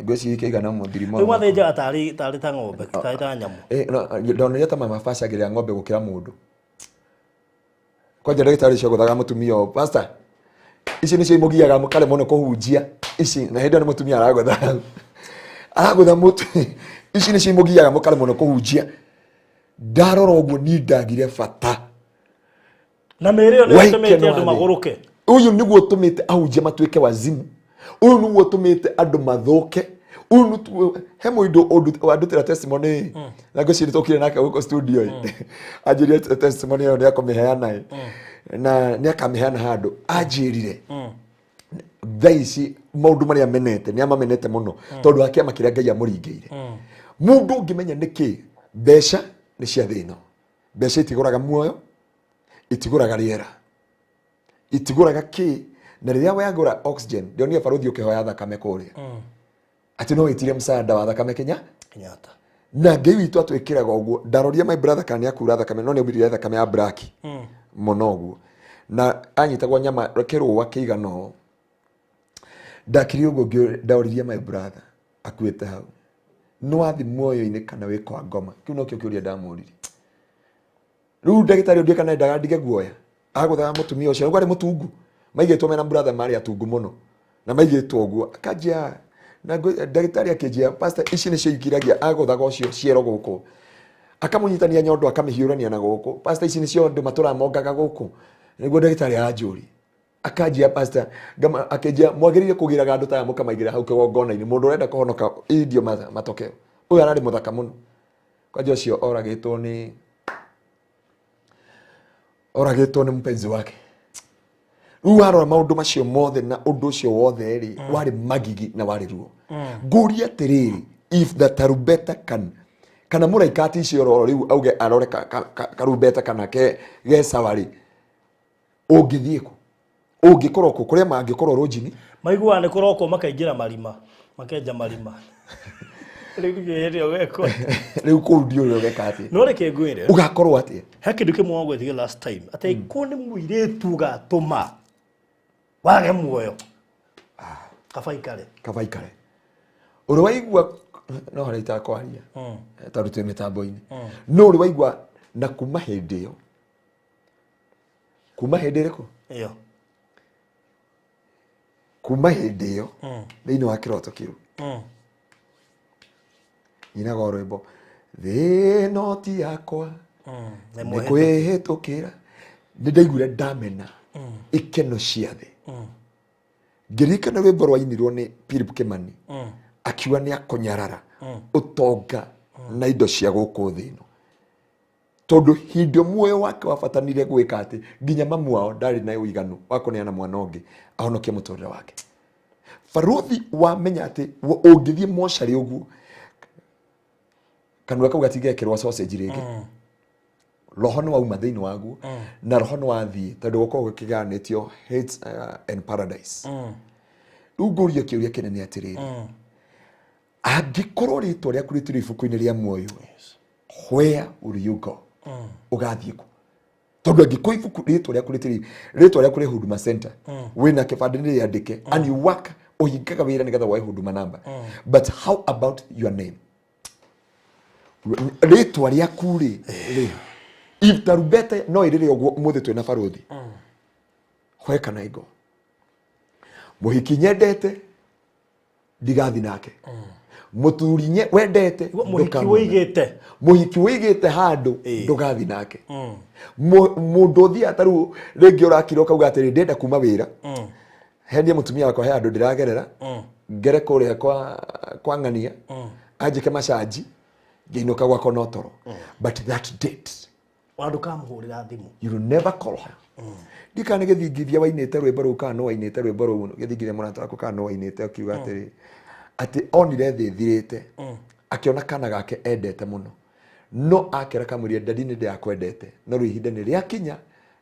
ngweci ikigana muthirimo rĩu mathenja atari ta ng'ombe tari ta nyamu ndonire ta mama fashagira ng'ombe gukira mundu kwanja ndagitari cio guthaga mutumia pastor ici ni cio imugiaga mukale muno kuhunjia ici na hindi ni mutumia aragutha mutu ici ni cio imugiaga mukale muno kuhunjia ndarora uguo ni ndagire bata na mere ni utumite andu maguruke uyu niguo utumite ahunjia matuike wazimu uyu niguo utumite andu mathuke uyu he muindo andutira testimony na ngociri tokire nake uko studio ajirie testimony yo yako miheana na ni akamiheana handu ajirire thaici maundu maria menete ni amamenete muno tondu akia makiria Ngai amuringeire mundu ngimenya niki Mbeca nĩ cia thĩ ĩno. Mbeca itigũraga muoyo, itigũraga rĩera, itigũraga kĩ. Na rĩrĩa wagũra oxygen, ndionire Baruthi ũkĩhoya thakame kũrĩa. Atĩ no wĩtire msaada wa thakame Kenyatta. Na Ngai witũ atwĩkĩraga ũguo. Ndaroria my brother kana nĩakura thakame, no nĩaumire thakame ya black. Mũno ũguo. Na anyitagwo nyama kĩrũa kĩigana ũũ. Ndakiri ũguo ndauririe my brother akuĩte hau. No wathi muoyo-inĩ kana wĩ kwa ngoma. Kĩu no kĩo kĩũria ndamũririe. Rĩu ndagĩtarĩ ũndie kana endaga ndige guoya. Agũthaga mũtumia ũcio. Rĩu arĩ mũtungu. Maigĩtwo mena brother marĩ atungu mũno. Na maigĩtwo ũguo. Akajia na ndagĩtarĩ akĩnjia pastor ici nĩcio ikiragia agũthaga ũcio ciero gũkũ. Akamũnyitania nyondo akamĩhiũrania na gũkũ. Pastor ici nĩcio andũ matũramongaga gũkũ. Nĩguo ndagĩtarĩ anjũri. Akajia pastor akĩnjia mwagĩrĩire kũgĩraga andũ taya mũkamaigĩra hau kĩgongona-inĩ. Mũndũ ũrenda kũhonoka idio matokeo. Ũyũ ararĩ mũthaka mũno. Kwanja ũcio oragĩtwo nĩ mpenzi wake. Rĩu warora maũndũ macio mothe na ũndũ ũcio wothe rĩ warĩ magigi na warĩ ruo. Ngũria atĩrĩrĩ, if the tarumbeta kana mũraika ati icio rĩu auge arore karumbeta kana ge sawa rĩ, ũngĩthiĩ kũ? Ũngĩkorwo kũ? Kũrĩa mangĩkorwo rũnjini? Maiguaga nĩ kũroko makaingĩra marima, makenja marima. Rĩu kũu ndiũĩ ũgeka atĩa. No reke ngwĩre. Ũgakorwo atĩa? He kĩndũ kĩmwe wagwĩthire last time. Atĩ ko nĩ mũirĩtu gatũma wage muoyo. Kabaikare. Ũrĩ waigua no harĩ itakwaria. Tondũ twĩ mĩtambo-inĩ. No ũrĩ waigua na kuma hĩndĩ ĩyo. Kuma hĩndĩ ĩrĩkũ? Ĩyo. Kuma hĩndĩ ĩyo thĩinĩ wa kĩroto kĩu. Nyinaga rwĩmbo thĩ ĩno ti yakwa nĩ kwĩhĩtũkĩra. Nĩndaiguire ndamena ikeno cia thĩ. Ngĩririkana rwĩmbo rwainirwo nĩ Philip Kimani akiuga nĩ akũnyarara ũtonga na indo cia gũkũ thĩ ĩno. Tondũ hĩndĩ muoyo wake wabatanire gwĩka atĩ nginya mamu wao ndarĩ na ũiganu wa kũneana mwana ũngĩ ahonokie mũtũrĩre wake. Baruthi wamenya atĩ ũngĩthiĩ mocarĩ ũguo kanua kau gatingĩekĩrwo sausage rĩngĩ. Roho nĩ wauma thĩinĩ waguo na roho nĩ wathiĩ tondũ gũkorwo gũkĩganĩtio Hades and Paradise. Rĩu ngũria kĩũria kĩnene atĩrĩrĩ, angĩkorwo rĩtwa rĩaku rĩtirĩ ibuku-inĩ rĩa muoyo, where will you go? Ũgathiĩ kũ? Tondũ angĩkorwo ibuku rĩtwa rĩaku rĩ Huduma Center, wĩna kĩbandĩ nĩrĩandĩke and you work ũhingaga wĩra nĩgetha woe Huduma number. But how about your name? Rĩtwa rĩaku rĩ if tarumbeta no ĩrĩrĩ ũguo mũthĩ twĩna Baruthi, where can I go? Mũhiki nyendete ndigathi nake. Mũthuri wendete mũhiki wĩigĩte handũ ndũgathi nake. Mũndũ ũthiaga tarĩu rĩngĩ ũrakira ũkauga atĩrĩ ndenda kuma wĩra, hendie mũtumia wakwa he andũ ndĩragerera ngere kũrĩa kwa ng'ania anjĩke macanji ngĩinũka gwakwa no toro. But that date ndũkamũhũrĩra thimũ, you will never call her. Ndikane gĩthingithia wainĩte rwĩmbo rũu kana no wainĩte rwĩmbo rũu gĩthingithia mũrata waku kana no wainĩte akiuga atĩrĩ atĩ onire thĩ thirĩte akĩona kana gake endete mũno no akĩra kamũria ndadi nĩ ndĩakwendete no rĩu ihinda nĩ rĩakinya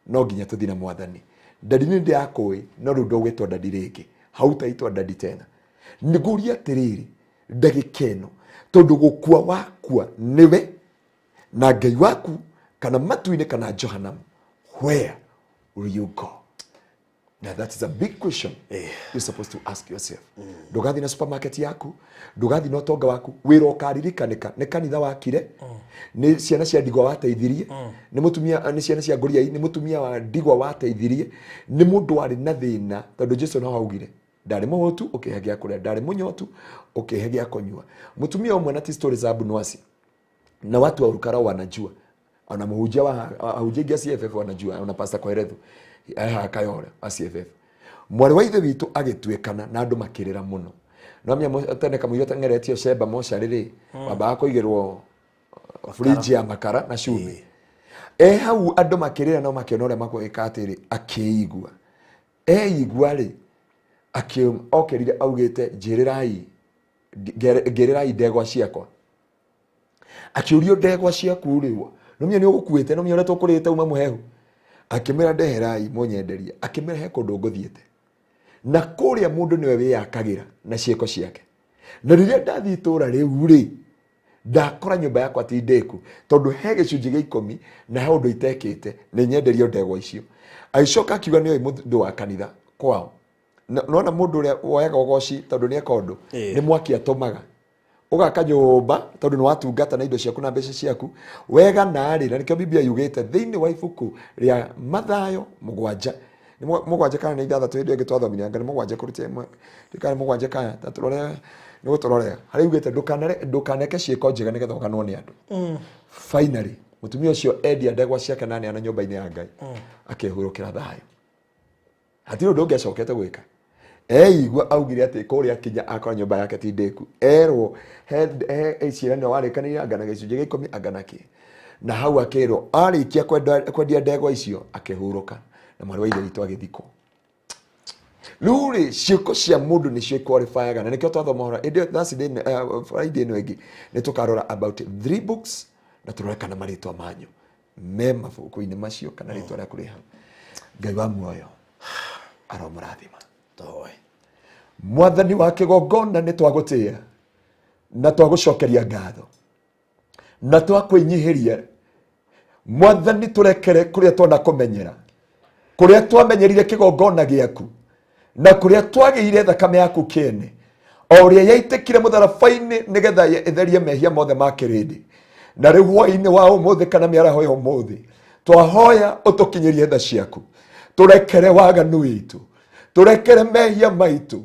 no nginya tũthiĩ na Mwathani. Ndadi nĩ ndĩakũĩ no rĩu ndũgwĩtwo ndadi rĩngĩ, hautaitwo ndadi tena. Nĩngũria atĩrĩrĩ ndagĩka ĩno tondũ gũkua wakua nĩwe na Ngai waku kana matu-inĩ kana Johanamu, where will you go? Now that is a big question you're supposed to ask yourself. Ndũgathi na supermarket yaku, ndũgathi na ũtonga waku, wĩra ũkaririkanika nĩ kanitha wakire, nĩ ciana cia ndigwa wateithirie, nĩ mũtumia nĩ ciana cia ngũria, nĩ mũtumia wa ndigwa wateithirie, nĩ mũndũ warĩ na thĩna tondũ Jesũ no augire ndarĩ mũhũtu ũkĩhe gĩa kũrĩa, ndarĩ mũnyotu ũkĩhe gĩa kũnyua. Mũtumia ũmwe na ti stories za Abunwasi na watu wa Urukara wanajua, ona mũhunjia wa CFF wanajua, ona pastor Koerethu Kayore wa CFF. Mwarĩ wa ithe witũ agĩtuĩkana na andũ makĩrĩra mũno. No mĩa tene kamũira tangeretio Sheba mocarĩ wambaga kũigĩrwo fridge ya makara na cumbĩ. Hau andũ makĩrĩra no makĩona ũrĩa makũĩka atĩrĩ akĩigua. Eigua rĩ okĩrire augĩte njĩrĩrai ngĩrĩrai ndegwa ciakwa. Akiurio ndegwa ciaku riwa nomia ni ugukuite nomia ore tukurite uma muhehu akimera ndeherai munyenderia akimera he kundu nguthiete na kuria mundu niwe wiyakagira na cieko ciake na riria ndathi itura riu ri ndakora nyumba yakwa ti ndeku tondu he gicunji gia 10 na he undu itekite ni nyenderio ndegwa icio aicoka akiuga ni mundu wa kanitha kwao nona mundu uria woyaga ugoci tondu ni ekondu ni mwaki atumaga ugaka nyumba tondu ni watungata na indo ciaku na mbeca ciaku wega nari na nikio Biblia yugite thiini wa ibuku ria Mathayo 7 ni mugwanja kana ni 6 hindi ingi twathomiria ngani mugwanja kurutia imwe ndikana mugwanja kana taturore ni guturore hari yugite ndukaneke cieko njega nigetha uganwo ni andu finally mutumia ucio endia ndegwa ciake nani ana nyumba-ini ya Ngai akihurukira thayo hatiro ndungecokete gwika igua augire ati kuria kinya akora nyumba yake ti ndeku erwo he ciirano warikanira angana gicunji gia 10 angana ki na hau akero arikia kwendia ndegwa icio akihuruka na mwarwa ile ritu agithiko luri ciiko cia mundu ni cio qualifyaga na nikio twathoma hora that's the Friday no egi ni tukarora about 3 books na turoreka na maritwa manyu me mabuku-ini macio kana ritwa ria kuriha Ngai wa muoyo aromurathima Toi. Mwathani wa kigongona ni twagutia na twagucokeria ngatho na twakwinyihĩria Mwathani turekere kuria twona kumenyera kuria twamenyerire kigongona giaku na kuria twagĩire thakame yaku kene o uria yaitikire mutharabaini nigetha etherie mehia mothe ma kirindi na riu hwaini wa umuthi kana miaraho ya umuthi twahoya utukinyirie tha ciaku turekere waganu witu turekere mehia maitu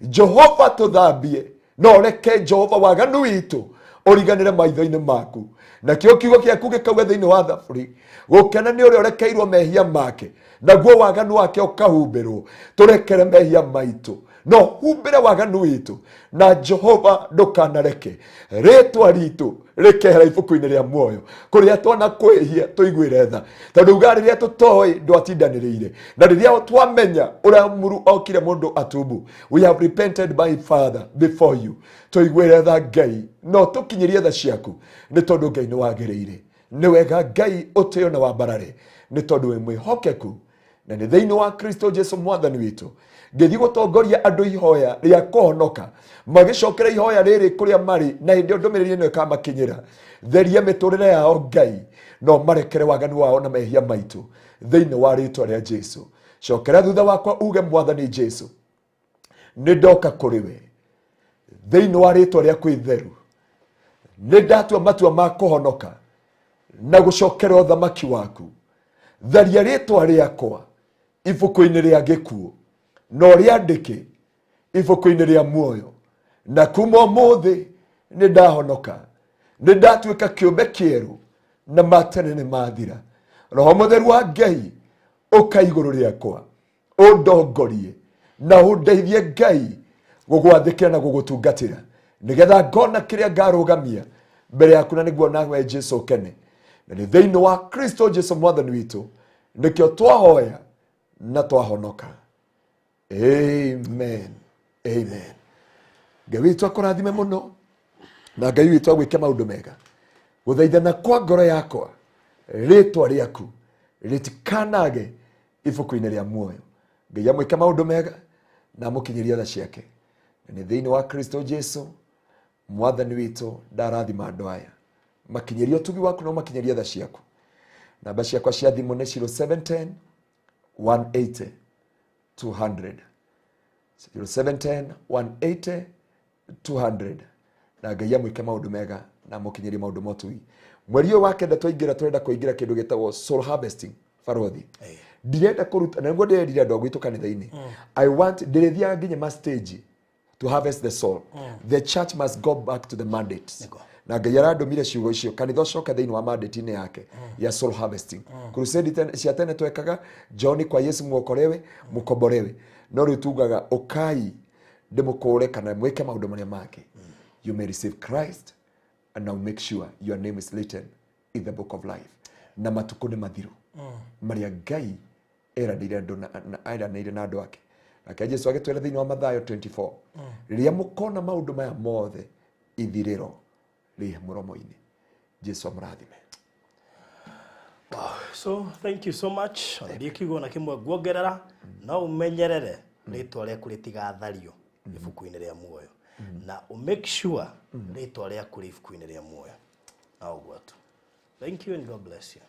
Jehova tuthambie no reke Jehova waganu witu uriganire maitho-ini maku na kio kiugo giaku gikauga thiini wa thaburi gukena ni uria urekeirwo mehia make naguo waganu wake ukahumbirwo turekere mehia maitu no humbire waganu witu na Jehova ndukanareke ritwa ritu rikehera ibuku-ini ria muoyo kuria twona kwihia tuiguire tha tondu uga riria tutoi ndwatindanirire na riria twamenya uria muru okire mundu atubu we have repented by Father before you tuiguire tha Ngai no tukinyirie tha ciaku ni tondu Ngai ni wagiriire ni wega Ngai utio na wambarare ni tondu we mwihokeku na ni thiini wa Kristo Jesu mwathani witu ngithi gutongoria andu ihoya ria kuhonoka magicokera ihoya riri kuria mari na hindi ndumiriri no ikamakinyira theria miturire yao Ngai no marekere waganu wao na mehia maitu thiini wa ritwa ria Jesu cokera thutha wakwa uge mwathani Jesu ni ndoka kuri we thiini wa ritwa ria kwitheru ni ndatua matua ma kuhonoka na gucokera uthamaki waku tharia ritwa riakwa ibuku-ini ria gikuo no riandike ibuku-ini ria muoyo na kuma umuthi ni ndahonoka ni ndatuika kiumbe kieru na matene ni mathira roho mutheru wa Ngai uka iguru riakwa undongorie na undeithie Ngai gugwathikira na gugutungatira nigetha ngona kiria ngarugamia mbere yaku na niguo nawe Jesu kene na ni thiini wa Kristo Jesu mwathani witu nikio twahoya na twahonoka. Amen. Amen. Ngai witu akurathime muno na Ngai witu agwike maundu mega guthaithana kwa ngoro yakwa ritwa riaku ritikanage ibuku-ini ria muoyo Ngai amwike maundu mega na mukinyirie tha ciake na ni thiini wa Kristo Jesu mwathani witu ndarathima andu aya makinyirie utugi waku no makinyirie tha ciaku namba ciakwa cia thimu ni 0710 180 200 0710 180 200 na Ngai amwike maundu mega na mukinyirie maundu motui mweri wa kenda twaingira turenda kuingira kindu gitagwo soul harvesting Baruthi direnda kuruta na ngo ndirenda andu agwitu kanitha-ini I want ndirithia nginya ma stage to harvest the soul the church must go back to the mandate na Ngai arandomire ciugo icio kanitha ucoka thiini wa mandate-ini yake ya soul harvesting crusade cia tene twekaga John kwa Yesu muokorewe mukomborewe no riu tugaga ukai ndimukure kana mwike maundu maria make you may receive Christ and now make sure your name is written in the book of life na matuko ni mathiru maria Ngai eranire na andu ake nake Jesu agitwira thiini wa Mathayo 24 riria mukona maundu maya mothe ithiriro ri muromo-ini Jesu amrathime. Wow. So thank you so much. Ndiye kigo na kimwe guongerera na umenyerere ritwa rĩa kuritigathario ibuku-inĩ rĩa muoyo na make sure ritwa rĩa kuri ibuku-inĩ rĩa muoyo. Na ũguo tu. Thank you and God bless you.